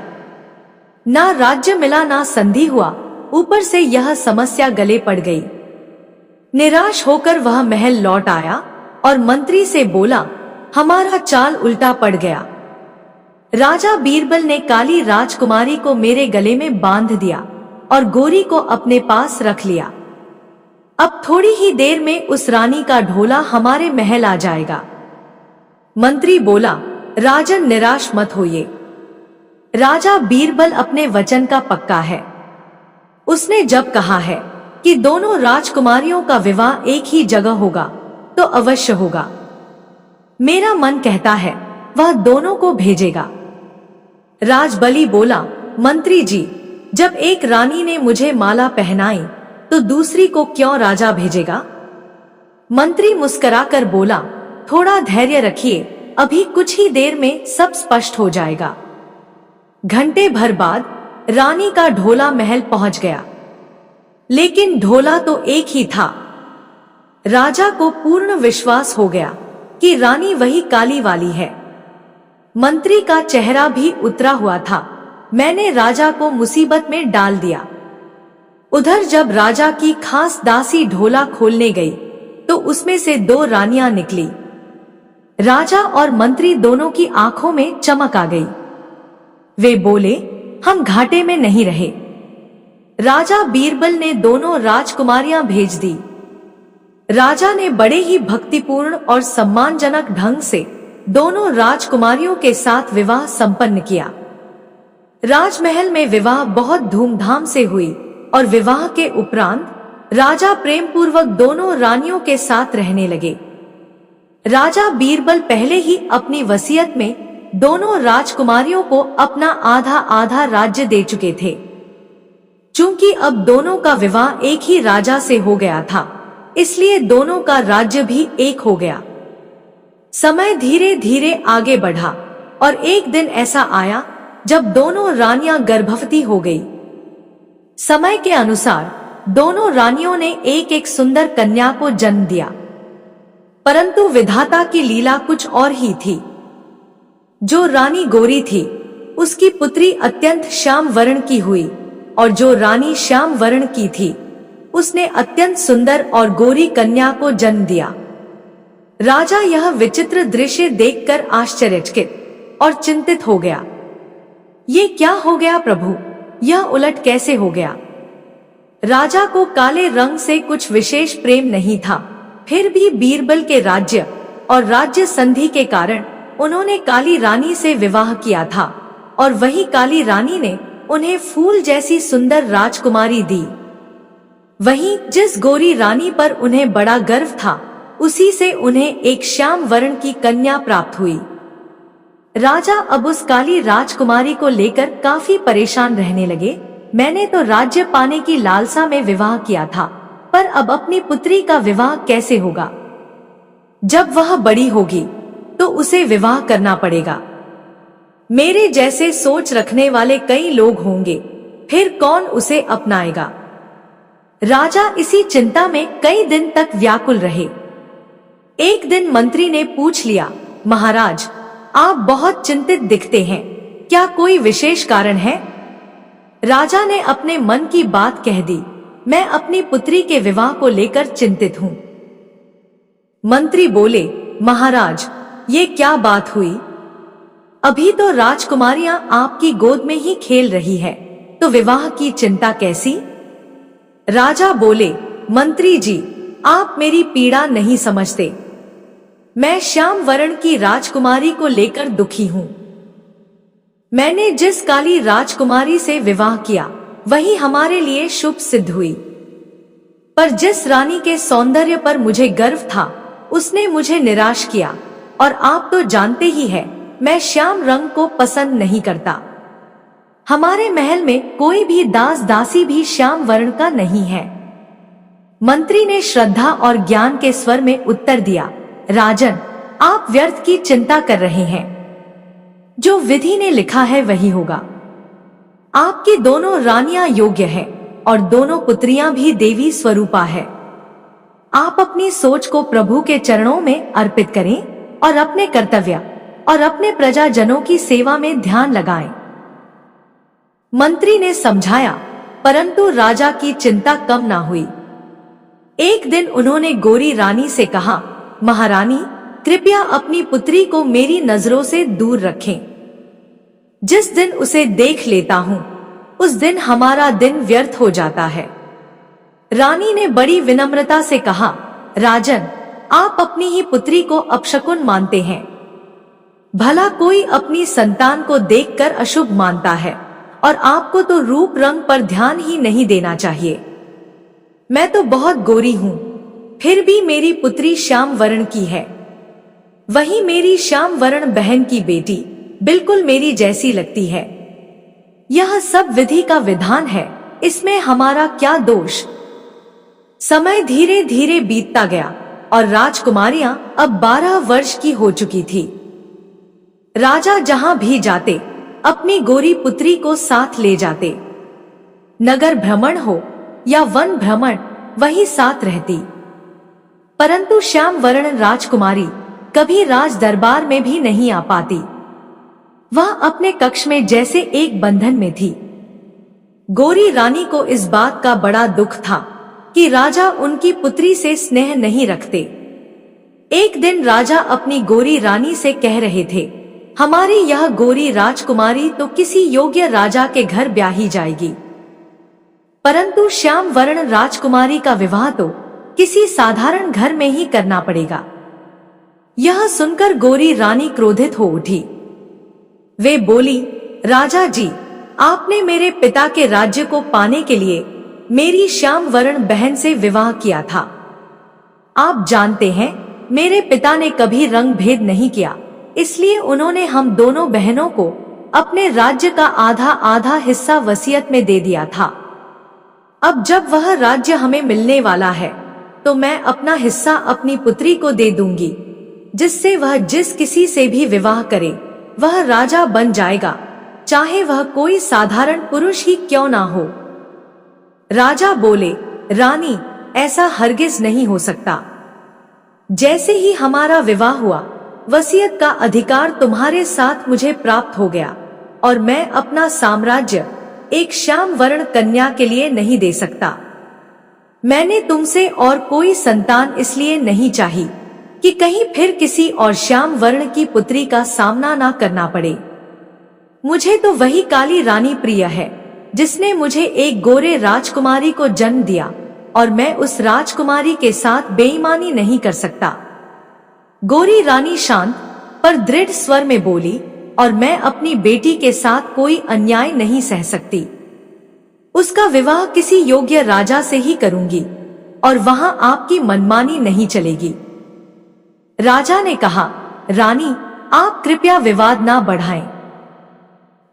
ना राज्य मिला, ना संधि हुआ, ऊपर से यह समस्या गले पड़ गई। निराश होकर वह महल लौट आया और मंत्री से बोला, हमारा चाल उल्टा पड़ गया। राजा बीरबल ने काली राजकुमारी को मेरे गले में बांध दिया और गोरी को अपने पास रख लिया। अब थोड़ी ही देर में उस रानी का ढोला हमारे महल आ जाएगा। मंत्री बोला, राजन, निराश मत होइए। राजा बीरबल अपने वचन का पक्का है। उसने जब कहा है कि दोनों राजकुमारियों का विवाह एक ही जगह होगा, तो अवश्य होगा। मेरा मन कहता है वह दोनों को भेजेगा। राजबली बोला, मंत्री जी, जब एक रानी ने मुझे माला पहनाई तो दूसरी को क्यों राजा भेजेगा? मंत्री मुस्कुराकर बोला, थोड़ा धैर्य रखिए, अभी कुछ ही देर में सब स्पष्ट हो जाएगा। घंटे भर बाद रानी का ढोला महल पहुंच गया, लेकिन ढोला तो एक ही था। राजा को पूर्ण विश्वास हो गया कि रानी वही काली वाली है। मंत्री का चेहरा भी उतरा हुआ था। मैंने राजा को मुसीबत में डाल दिया। उधर जब राजा की खास दासी ढोला खोलने गई तो उसमें से 2 रानियां निकली। राजा और मंत्री दोनों की आंखों में चमक आ गई। वे बोले, हम घाटे में नहीं रहे। राजा बीरबल ने दोनों राजकुमारियां भेज दी। राजा ने बड़े ही भक्तिपूर्ण और सम्मानजनक ढंग से दोनों राजकुमारियों के साथ विवाह संपन्न किया। राजमहल में विवाह बहुत धूमधाम से हुई और विवाह के उपरांत राजा प्रेम पूर्वक दोनों रानियों के साथ रहने लगे। राजा बीरबल पहले ही अपनी वसीयत में दोनों राजकुमारियों को अपना आधा आधा राज्य दे चुके थे। चूंकि अब दोनों का विवाह एक ही राजा से हो गया था, इसलिए दोनों का राज्य भी एक हो गया। समय धीरे धीरे आगे बढ़ा और एक दिन ऐसा आया जब दोनों रानियां गर्भवती हो गई। समय के अनुसार दोनों रानियों ने एक एक सुंदर कन्या को जन्म दिया, परंतु विधाता की लीला कुछ और ही थी। जो रानी गोरी थी उसकी पुत्री अत्यंत श्याम वर्ण की हुई, और जो रानी श्याम वर्ण की थी उसने अत्यंत सुंदर और गोरी कन्या को जन्म दिया। राजा यह विचित्र दृश्य देखकर आश्चर्यचकित और चिंतित हो गया। ये क्या हो गया प्रभु, यह उलट कैसे हो गया? राजा को काले रंग से कुछ विशेष प्रेम नहीं था, फिर भी बीरबल के राज्य और राज्य संधि के कारण उन्होंने काली रानी से विवाह किया था, और वही काली रानी ने उन्हें फूल जैसी सुंदर राजकुमारी दी। वहीं जिस गोरी रानी पर उन्हें बड़ा गर्व था, उसी से उन्हें एक श्याम वर्ण की कन्या प्राप्त हुई। राजा अब उस काली राजकुमारी को लेकर काफी परेशान रहने लगे। मैंने तो राज्य पाने की लालसा में विवाह किया था, पर अब अपनी पुत्री का विवाह कैसे होगा? जब वह बड़ी होगी तो उसे विवाह करना पड़ेगा। मेरे जैसे सोच रखने वाले कई लोग होंगे, फिर कौन उसे अपनाएगा? राजा इसी चिंता में कई दिन तक व्याकुल रहे। एक दिन मंत्री ने पूछ लिया, महाराज, आप बहुत चिंतित दिखते हैं, क्या कोई विशेष कारण है? राजा ने अपने मन की बात कह दी, मैं अपनी पुत्री के विवाह को लेकर चिंतित हूँ। मंत्री बोले, महाराज, ये क्या बात हुई? अभी तो राजकुमारियां आपकी गोद में ही खेल रही है, तो विवाह की चिंता कैसी? राजा बोले, मंत्री जी, आप मेरी पीड़ा नहीं समझते। मैं श्याम वर्ण की राजकुमारी को लेकर दुखी हूँ। मैंने जिस काली राजकुमारी से विवाह किया वही हमारे लिए शुभ सिद्ध हुई, पर जिस रानी के सौंदर्य पर मुझे गर्व था उसने मुझे निराश किया, और आप तो जानते ही हैं, मैं श्याम रंग को पसंद नहीं करता। हमारे महल में कोई भी दास दासी भी श्याम वर्ण का नहीं है। मंत्री ने श्रद्धा और ज्ञान के स्वर में उत्तर दिया, राजन, आप व्यर्थ की चिंता कर रहे हैं। जो विधि ने लिखा है वही होगा। आपकी दोनों रानियां योग्य हैं और दोनों पुत्रियां भी देवी स्वरूपा है। आप अपनी सोच को प्रभु के चरणों में अर्पित करें और अपने कर्तव्य और अपने प्रजाजनों की सेवा में ध्यान लगाएं। मंत्री ने समझाया, परंतु राजा की चिंता कम ना हुई। एक दिन उन्होंने गोरी रानी से कहा, महारानी, कृपया अपनी पुत्री को मेरी नजरों से दूर रखें। जिस दिन उसे देख लेता हूं उस दिन हमारा दिन व्यर्थ हो जाता है। रानी ने बड़ी विनम्रता से कहा, राजन, आप अपनी ही पुत्री को अपशकुन मानते हैं। भला कोई अपनी संतान को देखकर अशुभ मानता है, और आपको तो रूप रंग पर ध्यान ही नहीं देना चाहिए। मैं तो बहुत गोरी हूं, फिर भी मेरी पुत्री श्याम वर्ण की है। वही मेरी श्याम वर्ण बहन की बेटी बिल्कुल मेरी जैसी लगती है। यह सब विधि का विधान है, इसमें हमारा क्या दोष? समय धीरे धीरे बीतता गया और राजकुमारियां अब 12 वर्ष की हो चुकी थी। राजा जहां भी जाते अपनी गोरी पुत्री को साथ ले जाते। नगर भ्रमण हो या वन भ्रमण, वही साथ रहती। परंतु श्याम वर्ण राजकुमारी कभी राज दरबार में भी नहीं आ पाती। वह अपने कक्ष में जैसे एक बंधन में थी। गोरी रानी को इस बात का बड़ा दुख था कि राजा उनकी पुत्री से स्नेह नहीं रखते। एक दिन राजा अपनी गोरी रानी से कह रहे थे, हमारी यह गोरी राजकुमारी तो किसी योग्य राजा के घर ब्याही जाएगी, परंतु श्याम वर्ण राजकुमारी का विवाह तो किसी साधारण घर में ही करना पड़ेगा। यह सुनकर गोरी रानी क्रोधित हो उठी। वे बोली, राजा जी, आपने मेरे पिता के राज्य को पाने के लिए मेरी श्याम वर्ण बहन से विवाह किया था। आप जानते हैं, मेरे पिता ने कभी रंग भेद नहीं किया, इसलिए उन्होंने हम दोनों बहनों को अपने राज्य का आधा आधा हिस्सा वसीयत में दे दिया था। अब जब वह राज्य हमें मिलने वाला है तो मैं अपना हिस्सा अपनी पुत्री को दे दूंगी, जिससे वह जिस किसी से भी विवाह करे वह राजा बन जाएगा, चाहे वह कोई साधारण पुरुष ही क्यों ना हो। राजा बोले, रानी, ऐसा हरगिज नहीं हो सकता। जैसे ही हमारा विवाह हुआ, वसीयत का अधिकार तुम्हारे साथ मुझे प्राप्त हो गया और मैं अपना साम्राज्य एक श्याम वर्ण कन्या के लिए नहीं दे सकता। मैंने तुमसे और कोई संतान इसलिए नहीं चाही कि कहीं फिर किसी और श्याम वर्ण की पुत्री का सामना ना करना पड़े। मुझे तो वही काली रानी प्रिय है जिसने मुझे एक गोरे राजकुमारी को जन्म दिया, और मैं उस राजकुमारी के साथ बेईमानी नहीं कर सकता। गोरी रानी शांत पर दृढ़ स्वर में बोली, और मैं अपनी बेटी के साथ कोई अन्याय नहीं सह सकती। उसका विवाह किसी योग्य राजा से ही करूंगी और वहां आपकी मनमानी नहीं चलेगी। राजा ने कहा, रानी, आप कृपया विवाद ना बढ़ाएं।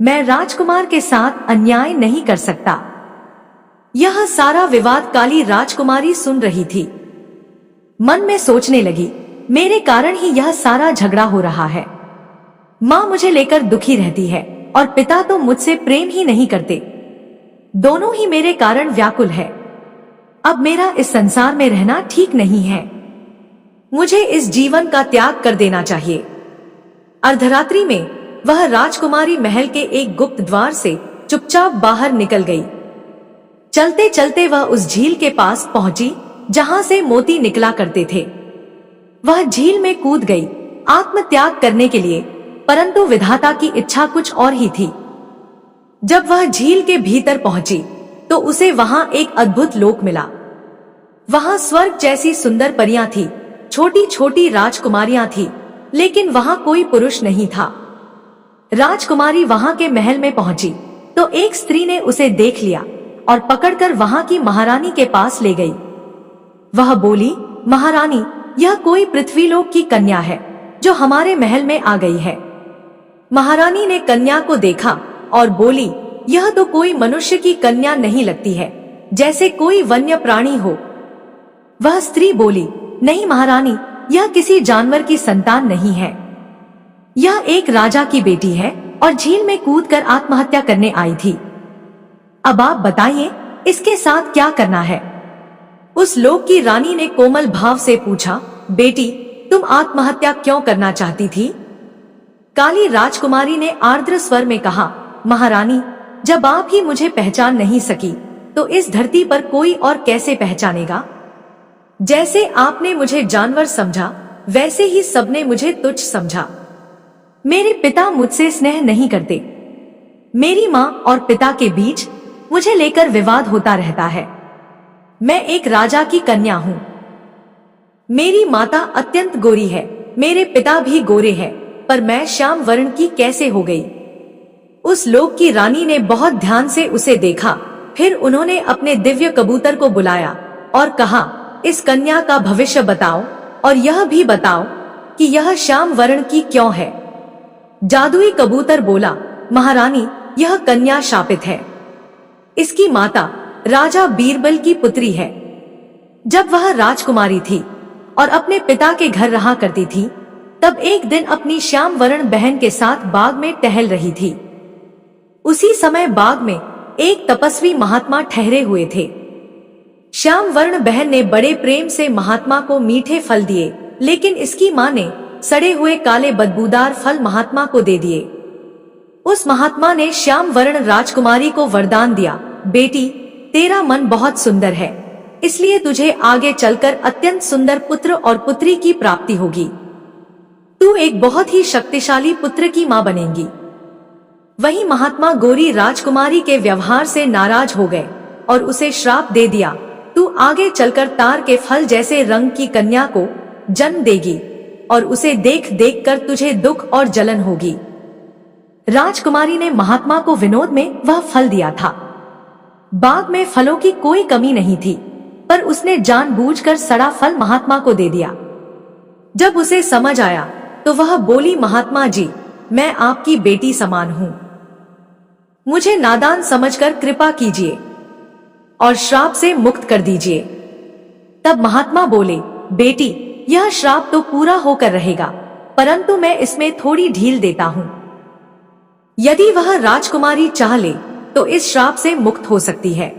मैं राजकुमार के साथ अन्याय नहीं कर सकता। यह सारा विवाद काली राजकुमारी सुन रही थी। मन में सोचने लगी, मेरे कारण ही यह सारा झगड़ा हो रहा है। माँ मुझे लेकर दुखी रहती है और पिता तो मुझसे प्रेम ही नहीं करते। दोनों ही मेरे कारण व्याकुल है। अब मेरा इस संसार में रहना ठीक नहीं है। मुझे इस जीवन का त्याग कर देना चाहिए। अर्धरात्रि में वह राजकुमारी महल के एक गुप्त द्वार से चुपचाप बाहर निकल गई। चलते चलते वह उस झील के पास पहुंची जहां से मोती निकला करते थे। वह झील में कूद गई आत्मत्याग करने के लिए, परंतु विधाता की इच्छा कुछ और ही थी। जब वह झील के भीतर पहुंची तो उसे वहां एक अद्भुत लोक मिला। वहां स्वर्ग जैसी सुंदर परियां थी, छोटी छोटी राजकुमारियां थी, लेकिन वहां कोई पुरुष नहीं था। राजकुमारी वहां के महल में पहुंची तो एक स्त्री ने उसे देख लिया और पकड़कर वहां की महारानी के पास ले गई। वह बोली, महारानी, यह कोई पृथ्वीलोक की कन्या है जो हमारे महल में आ गई है। महारानी ने कन्या को देखा और बोली, यह तो कोई मनुष्य की कन्या नहीं लगती है, जैसे कोई वन्य प्राणी हो। वह स्त्री बोली, नहीं महारानी, यह किसी जानवर की संतान नहीं है। यह एक राजा की बेटी है और झील में कूदकर आत्महत्या करने आई थी। अब आप बताइए, इसके साथ क्या करना है? उस लोक की रानी ने कोमल भाव से पूछा, बेटी, तुम आत्महत्या क्यों करना चाहती थी? काली राजकुमारी ने आर्द्र स्वर में कहा, महारानी, जब आप ही मुझे पहचान नहीं सकी तो इस धरती पर कोई और कैसे पहचानेगा? जैसे आपने मुझे जानवर समझा, वैसे ही सबने मुझे तुच्छ समझा। मेरे पिता मुझसे स्नेह नहीं करते। मेरी माँ और पिता के बीच मुझे लेकर विवाद होता रहता है। मैं एक राजा की कन्या हूँ। मेरी माता अत्यंत गोरी है, मेरे पिता भी गोरे हैं, पर मैं श्याम वर्ण की कैसे हो गई? उस लोक की रानी ने बहुत ध्यान से उसे देखा। फिर उन्होंने अपने दिव्य कबूतर को बुलाया और कहा, इस कन्या का भविष्य बताओ और यह भी बताओ कि यह श्याम वर्ण की क्यों है। जादुई कबूतर बोला, महारानी, यह कन्या शापित है। इसकी माता राजा बीरबल की पुत्री है। जब वह राजकुमारी थी और अपने पिता के घर रहा करती थी, तब एक दिन अपनी श्याम वर्ण बहन के साथ बाग में टहल रही थी। उसी समय बाग में एक तपस्वी महात्मा ठहरे हुए थे। श्याम वर्ण बहन ने बड़े प्रेम से महात्मा को मीठे फल दिए, लेकिन इसकी मां ने सड़े हुए काले बदबूदार फल महात्मा को दे दिए। उस महात्मा ने श्याम वर्ण राजकुमारी को वरदान दिया, बेटी, तेरा मन बहुत सुंदर है, इसलिए तुझे आगे चलकर अत्यंत सुंदर पुत्र और पुत्री की प्राप्ति होगी। तू एक बहुत ही शक्तिशाली पुत्र की मां बनेगी। वही महात्मा गौरी राजकुमारी के व्यवहार से नाराज हो गए और उसे श्राप दे दिया, तू आगे चलकर तार के फल जैसे रंग की कन्या को जन्म देगी और उसे देख देख कर तुझे दुख और जलन होगी। राजकुमारी ने महात्मा को विनोद में वह फल दिया था। बाग में फलों की कोई कमी नहीं थी, पर उसने जानबूझकर सड़ा फल महात्मा को दे दिया। जब उसे समझ आया तो वह बोली, महात्मा जी, मैं आपकी बेटी समान हूँ, मुझे नादान समझकर कृपा कीजिए और श्राप से मुक्त कर दीजिए। तब महात्मा बोले, बेटी, यह श्राप तो पूरा होकर रहेगा, परंतु मैं इसमें थोड़ी ढील देता हूँ। यदि वह राजकुमारी चाह ले तो इस श्राप से मुक्त हो सकती है।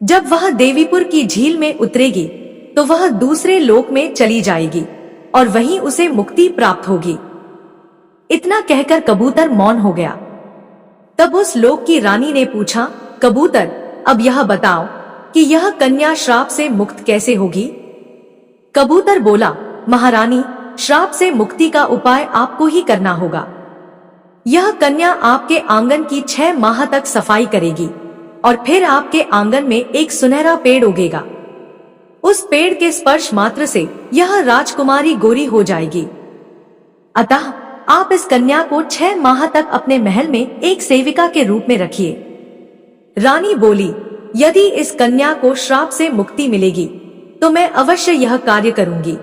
जब वह देवीपुर की झील में उतरेगी तो वह दूसरे लोक में चली जाएगी और वहीं उसे मुक्ति प्राप्त होगी। इतना कहकर कबूतर मौन हो गया। तब उस लोक की रानी ने पूछा, कबूतर, अब यह बताओ कि यह कन्या श्राप से मुक्त कैसे होगी? कबूतर बोला, महारानी, श्राप से मुक्ति का उपाय आपको ही करना होगा। यह कन्या आपके आंगन की 6 माह तक सफाई करेगी और फिर आपके आंगन में एक सुनहरा पेड़ उगेगा। उस पेड़ के स्पर्श मात्र से यह राजकुमारी गोरी हो जाएगी। अतः आप इस कन्या को 6 माह तक अपने महल में एक सेविका के रूप में रखिए। रानी बोली, यदि इस कन्या को श्राप से मुक्ति मिलेगी तो मैं अवश्य यह कार्य करूंगी।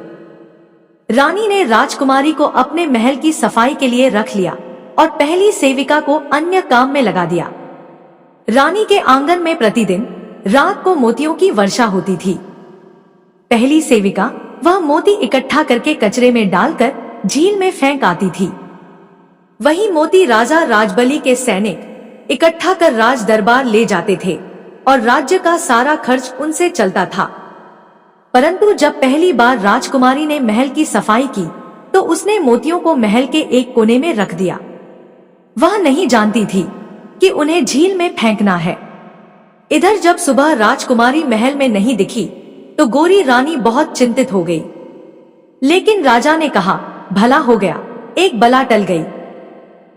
रानी ने राजकुमारी को अपने महल की सफाई के लिए रख लिया और पहली सेविका को अन्य काम में लगा दिया। रानी के आंगन में प्रतिदिन रात को मोतियों की वर्षा होती थी। पहली सेविका वह मोती इकट्ठा करके कचरे में डालकर झील में फेंक आती थी। वही मोती राजा राजबली के सैनिक इकट्ठा कर राज दरबार ले जाते थे और राज्य का सारा खर्च उनसे चलता था। परंतु जब पहली बार राजकुमारी ने महल की सफाई की तो उसने मोतियों को महल के एक कोने में रख दिया। वह नहीं जानती थी कि उन्हें झील में फेंकना है। इधर जब सुबह राजकुमारी महल में नहीं दिखी तो गोरी रानी बहुत चिंतित हो गई। लेकिन राजा ने कहा, भला हो गया, एक बला टल गई।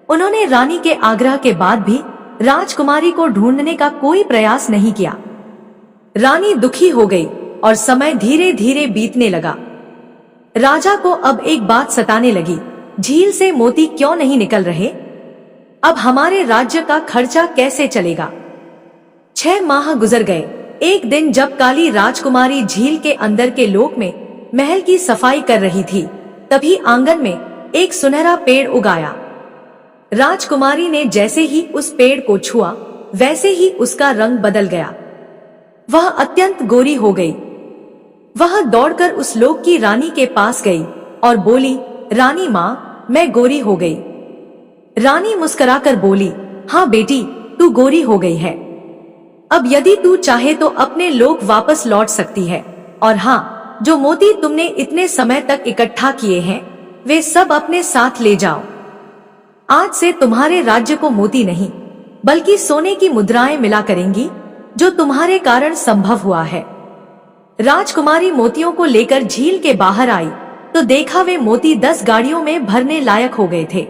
उन्होंने रानी के आग्रह के बाद भी राजकुमारी को ढूंढने का कोई प्रयास नहीं किया। रानी दुखी हो गई और समय धीरे धीरे बीतने लगा। राजा को अब एक बात सताने लगी, झील से मोती क्यों नहीं निकल रहे? अब हमारे राज्य का खर्चा कैसे चलेगा? 6 माह गुजर गए। एक दिन जब काली राजकुमारी झील के अंदर के लोक में महल की सफाई कर रही थी, तभी आंगन में एक सुनहरा पेड़ उगाया। राजकुमारी ने जैसे ही उस पेड़ को छुआ, वैसे ही उसका रंग बदल गया। वह अत्यंत गोरी हो गई। वह दौड़कर उस लोक की रानी के पास गई और बोली, रानी माँ, मैं गोरी हो गई। रानी मुस्कुराकर बोली, हाँ बेटी, तू गोरी हो गई है। अब यदि तू चाहे तो अपने लोक वापस लौट सकती है, और हाँ, जो मोती तुमने इतने समय तक इकट्ठा किए हैं वे सब अपने साथ ले जाओ। आज से तुम्हारे राज्य को मोती नहीं बल्कि सोने की मुद्राएं मिला करेंगी, जो तुम्हारे कारण संभव हुआ है। राजकुमारी मोतियों को लेकर झील के बाहर आई तो देखा वे मोती 10 गाड़ियों में भरने लायक हो गए थे।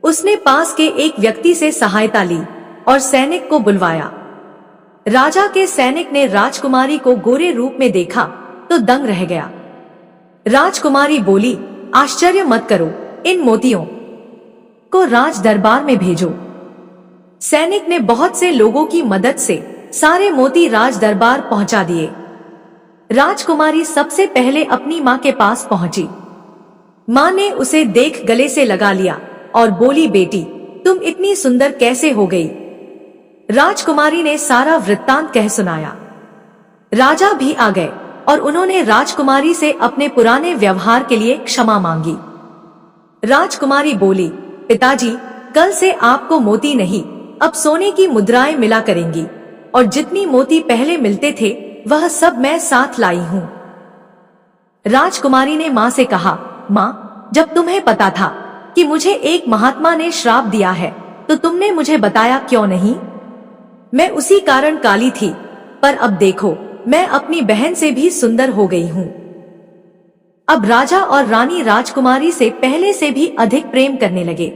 उसने पास के एक व्यक्ति से सहायता ली और सैनिक को बुलवाया। राजा के सैनिक ने राजकुमारी को गोरे रूप में देखा तो दंग रह गया। राजकुमारी बोली, आश्चर्य मत करो, इन मोतियों को राज दरबार में भेजो। सैनिक ने बहुत से लोगों की मदद से सारे मोती राज दरबार पहुंचा दिए। राजकुमारी सबसे पहले अपनी माँ के पास पहुंची। माँ ने उसे देख गले से लगा लिया और बोली, बेटी, तुम इतनी सुंदर कैसे हो गई? राजकुमारी ने सारा वृत्तांत कह सुनाया। राजा भी आ गए और उन्होंने राजकुमारी से अपने पुराने व्यवहार के लिए क्षमा मांगी। राजकुमारी बोली, पिताजी, कल से आपको मोती नहीं, अब सोने की मुद्राएं मिला करेंगी, और जितनी मोती पहले मिलते थे वह सब मैं साथ लाई हूँ। राजकुमारी ने माँ से कहा, माँ, जब तुम्हें पता था कि मुझे एक महात्मा ने श्राप दिया है तो तुमने मुझे बताया क्यों नहीं? मैं उसी कारण काली थी, पर अब देखो मैं अपनी बहन से भी सुंदर हो गई हूँ। अब राजा और रानी राजकुमारी से पहले से भी अधिक प्रेम करने लगे।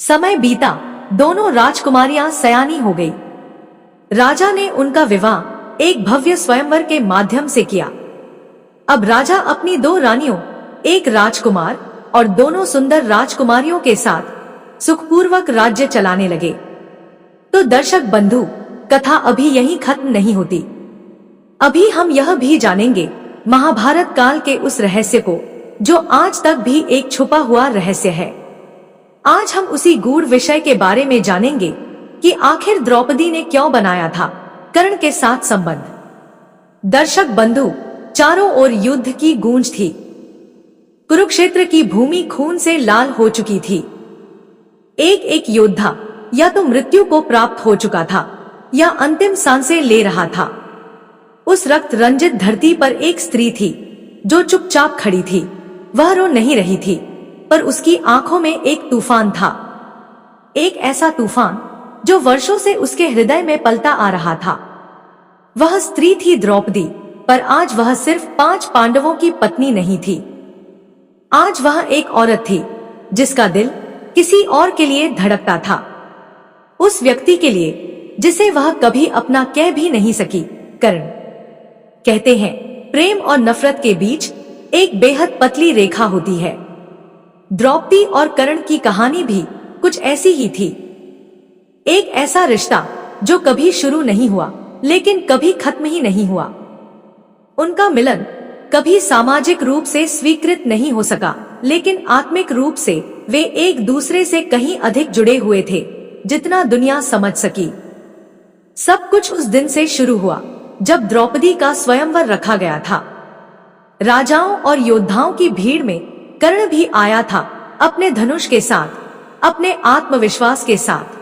समय बीता, दोनों राजकुमारियां सयानी हो गई। राजा ने उनका विवाह एक भव्य स्वयंवर के माध्यम से किया। अब राजा अपनी 2 रानियों, एक राजकुमार और दोनों सुंदर राजकुमारियों के साथ सुखपूर्वक राज्य चलाने लगे। तो दर्शक बंधु, कथा अभी यहीं खत्म नहीं होती। अभी हम यह भी जानेंगे महाभारत काल के उस रहस्य को जो आज तक भी एक छुपा हुआ रहस्य है। आज हम उसी गूढ़ विषय के बारे में जानेंगे कि आखिर द्रौपदी ने क्यों बनाया था कर्ण के साथ संबंध। दर्शक बंधु, चारों ओर युद्ध की गूंज थी। कुरुक्षेत्र की भूमि खून से लाल हो चुकी थी। एक एक योद्धा या तो मृत्यु को प्राप्त हो चुका था या अंतिम सांसें ले रहा था। उस रक्त रंजित धरती पर एक स्त्री थी जो चुपचाप खड़ी थी। वह रो नहीं रही थी, पर उसकी आंखों में एक तूफान था, एक ऐसा तूफान जो वर्षों से उसके हृदय में पलता आ रहा था। वह स्त्री थी द्रौपदी, पर आज वह सिर्फ 5 पांडवों की पत्नी नहीं थी। आज वह एक औरत थी जिसका दिल किसी और के लिए धड़कता था, उस व्यक्ति के लिए जिसे वह कभी अपना कह भी नहीं सकी, कर्ण। कहते हैं प्रेम और नफरत के बीच एक बेहद पतली रेखा होती है। द्रौपदी और कर्ण की कहानी भी कुछ ऐसी ही थी। एक ऐसा रिश्ता जो कभी शुरू नहीं हुआ लेकिन कभी खत्म ही नहीं हुआ। उनका मिलन कभी सामाजिक रूप से स्वीकृत नहीं हो सका, लेकिन आत्मिक रूप से वे एक दूसरे से कहीं अधिक जुड़े हुए थे जितना दुनिया समझ सकी। सब कुछ उस दिन से शुरू हुआ जब द्रौपदी का स्वयंवर रखा गया था। राजाओं और योद्धाओं की भीड़ में कर्ण भी आया था, अपने धनुष के साथ, अपने आत्मविश्वास के साथ।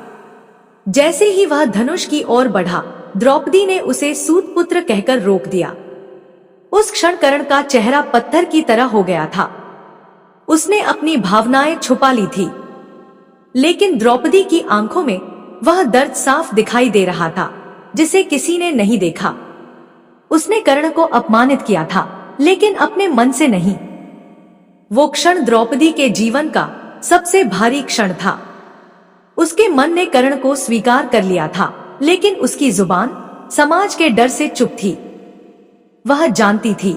जैसे ही वह धनुष की ओर बढ़ा, द्रौपदी ने उसे सूतपुत्र कहकर रोक दिया। उस क्षण कर्ण का चेहरा पत्थर की तरह हो गया था। उसने अपनी भावनाएं छुपा ली थी, लेकिन द्रौपदी की आंखों में वह दर्द साफ दिखाई दे रहा था जिसे किसी ने नहीं देखा। उसने कर्ण को अपमानित किया था, लेकिन अपने मन से नहीं। वो क्षण द्रौपदी के जीवन का सबसे भारी क्षण था। उसके मन ने कर्ण को स्वीकार कर लिया था, लेकिन उसकी जुबान समाज के डर से चुप थी। वह जानती थी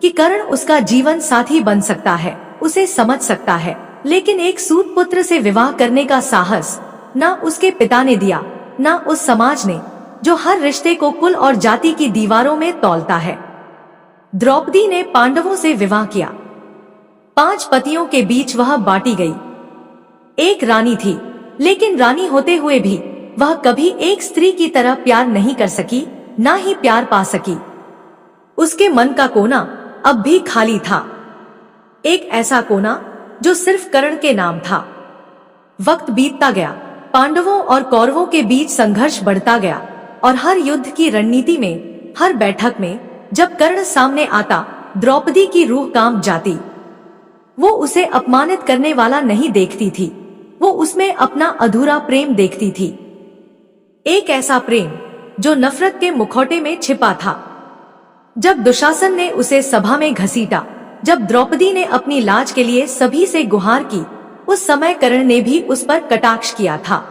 कि कर्ण उसका जीवन साथी बन सकता है, उसे समझ सकता है, लेकिन एक सूतपुत्र से विवाह करने का साहस ना उसके पिता ने दिया, ना उस समाज ने जो हर रिश्ते को कुल और जाति की दीवारों में तौलता है। द्रौपदी ने पांडवों से विवाह किया। 5 पतियों के बीच वह बांटी गई। एक रानी थी, लेकिन रानी होते हुए भी वह कभी एक स्त्री की तरह प्यार नहीं कर सकी, ना ही प्यार पा सकी। उसके मन का कोना अब भी खाली था, एक ऐसा कोना जो सिर्फ कर्ण के नाम था। वक्त बीतता गया, पांडवों और कौरवों के बीच संघर्ष बढ़ता गया, और हर युद्ध की रणनीति में, हर बैठक में जब कर्ण सामने आता, द्रौपदी की रूह कांप जाती। वो उसे अपमानित करने वाला नहीं देखती थी, वो उसमें अपना अधूरा प्रेम देखती थी। एक ऐसा प्रेम जो नफरत के मुखौटे में छिपा था। जब दुशासन ने उसे सभा में घसीटा, जब द्रौपदी ने अपनी लाज के लिए सभी से गुहार की, उस समय कर्ण ने भी उस पर कटाक्ष किया था।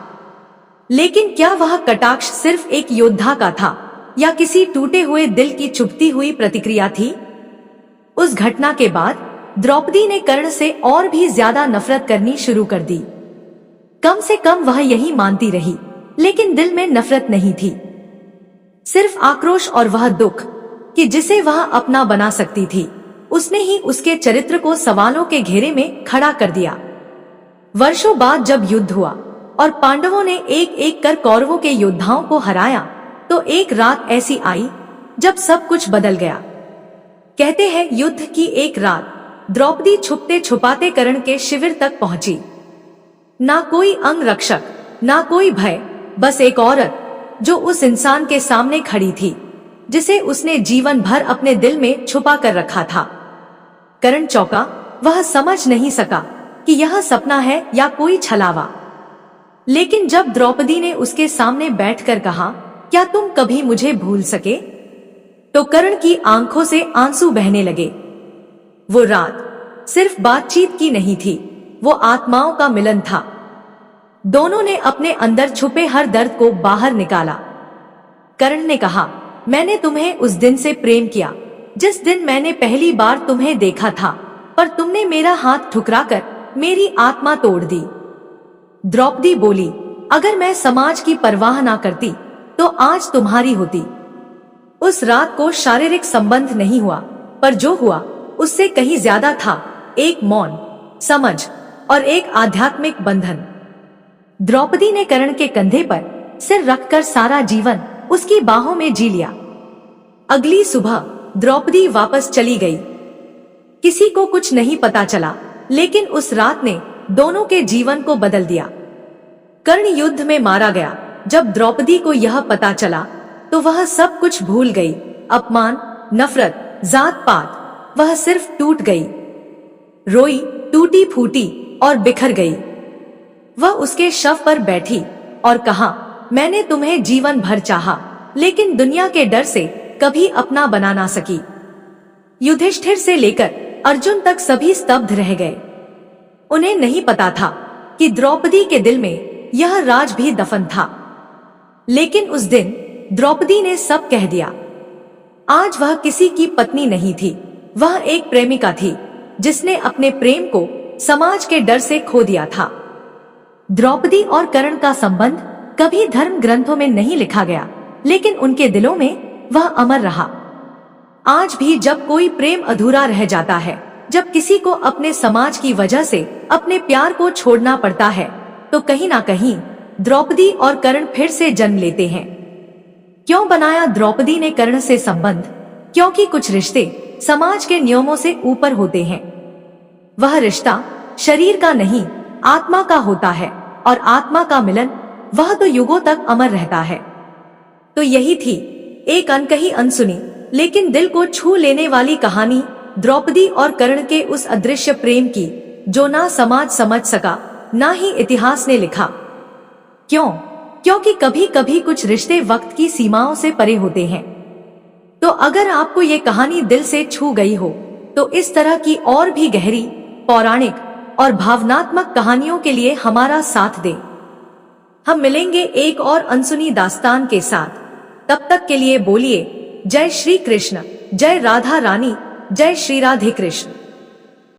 लेकिन क्या वह कटाक्ष सिर्फ एक योद्धा का था या किसी टूटे हुए दिल की चुभती हुई प्रतिक्रिया थी? उस घटना के बाद द्रौपदी ने कर्ण से और भी ज्यादा नफरत करनी शुरू कर दी। कम से कम वह यही मानती रही, लेकिन दिल में नफरत नहीं थी, सिर्फ आक्रोश और वह दुख कि जिसे वह अपना बना सकती थी, उसने ही उसके चरित्र को सवालों के घेरे में खड़ा कर दिया। वर्षों बाद जब युद्ध हुआ और पांडवों ने एक एक कर कौरवों के योद्धाओं को हराया, तो एक रात ऐसी आई जब सब कुछ बदल गया। कहते हैं युद्ध की एक रात द्रौपदी छुपते छुपाते कर्ण के शिविर तक पहुंची। ना कोई अंगरक्षक, ना कोई भय, बस एक औरत जो उस इंसान के सामने खड़ी थी जिसे उसने जीवन भर अपने दिल में छुपा कर रखा था। कर्ण चौंका, वह समझ नहीं सका कि यह सपना है या कोई छलावा। लेकिन जब द्रौपदी ने उसके सामने बैठकर कहा, क्या तुम कभी मुझे भूल सके, तो कर्ण की आंखों से आंसू बहने लगे। वो रात सिर्फ बातचीत की नहीं थी, वो आत्माओं का मिलन था। दोनों ने अपने अंदर छुपे हर दर्द को बाहर निकाला। कर्ण ने कहा, मैंने तुम्हें उस दिन से प्रेम किया जिस दिन मैंने पहली बार तुम्हें देखा था, पर तुमने मेरा हाथ ठुकराकर मेरी आत्मा तोड़ दी। द्रौपदी बोली, अगर मैं समाज की परवाह ना करती तो आज तुम्हारी होती। उस रात को शारीरिक संबंध नहीं हुआ, पर जो हुआ उससे कहीं ज्यादा था, एक मौन, समझ और एक आध्यात्मिक बंधन। द्रौपदी ने कर्ण के कंधे पर सिर रखकर सारा जीवन उसकी बाहों में जी लिया। अगली सुबह द्रौपदी वापस चली गई। किसी को कुछ नहीं पता चला, लेकिन उस रात ने दोनों के जीवन को बदल दिया। कर्ण युद्ध में मारा गया। जब द्रौपदी को यह पता चला तो वह सब कुछ भूल गई। अपमान, नफरत, जात पात, वह सिर्फ टूट गई, रोई, टूटी फूटी और बिखर गई। वह उसके शव पर बैठी और कहा, मैंने तुम्हें जीवन भर चाहा, लेकिन दुनिया के डर से कभी अपना बना ना सकी। युधिष्ठिर से लेकर अर्जुन तक सभी स्तब्ध रह गए। उन्हें नहीं पता था कि द्रौपदी के दिल में यह राज भी दफन था। लेकिन उस दिन द्रौपदी ने सब कह दिया। आज वह किसी की पत्नी नहीं थी, वह एक प्रेमिका थी जिसने अपने प्रेम को समाज के डर से खो दिया था। द्रौपदी और कर्ण का संबंध कभी धर्म ग्रंथों में नहीं लिखा गया, लेकिन उनके दिलों में वह अमर रहा। आज भी जब कोई प्रेम अधूरा रह जाता है, जब किसी को अपने समाज की वजह से अपने प्यार को छोड़ना पड़ता है, तो कहीं ना कहीं द्रौपदी और कर्ण फिर से जन्म लेते हैं। क्यों बनाया द्रौपदी ने कर्ण से संबंध? क्योंकि कुछ रिश्ते समाज के नियमों से ऊपर होते हैं। वह रिश्ता शरीर का नहीं, आत्मा का होता है, और आत्मा का मिलन वह तो युगों तक अमर रहता है। तो यही थी एक अनकही, अनसुनी, लेकिन दिल को छू लेने वाली कहानी द्रौपदी और कर्ण के उस अदृश्य प्रेम की, जो ना समाज समझ सका, ना ही इतिहास ने लिखा। क्यों? क्योंकि कभी कभी कुछ रिश्ते वक्त की सीमाओं से परे होते हैं। तो अगर आपको ये कहानी दिल से छू गई हो, तो इस तरह की और भी गहरी, पौराणिक और भावनात्मक कहानियों के लिए हमारा साथ दें। हम मिलेंगे एक और अनसुनी दास्तान के साथ। तब तक के लिए बोलिए जय श्री कृष्ण, जय राधा रानी, जय श्री राधे कृष्ण।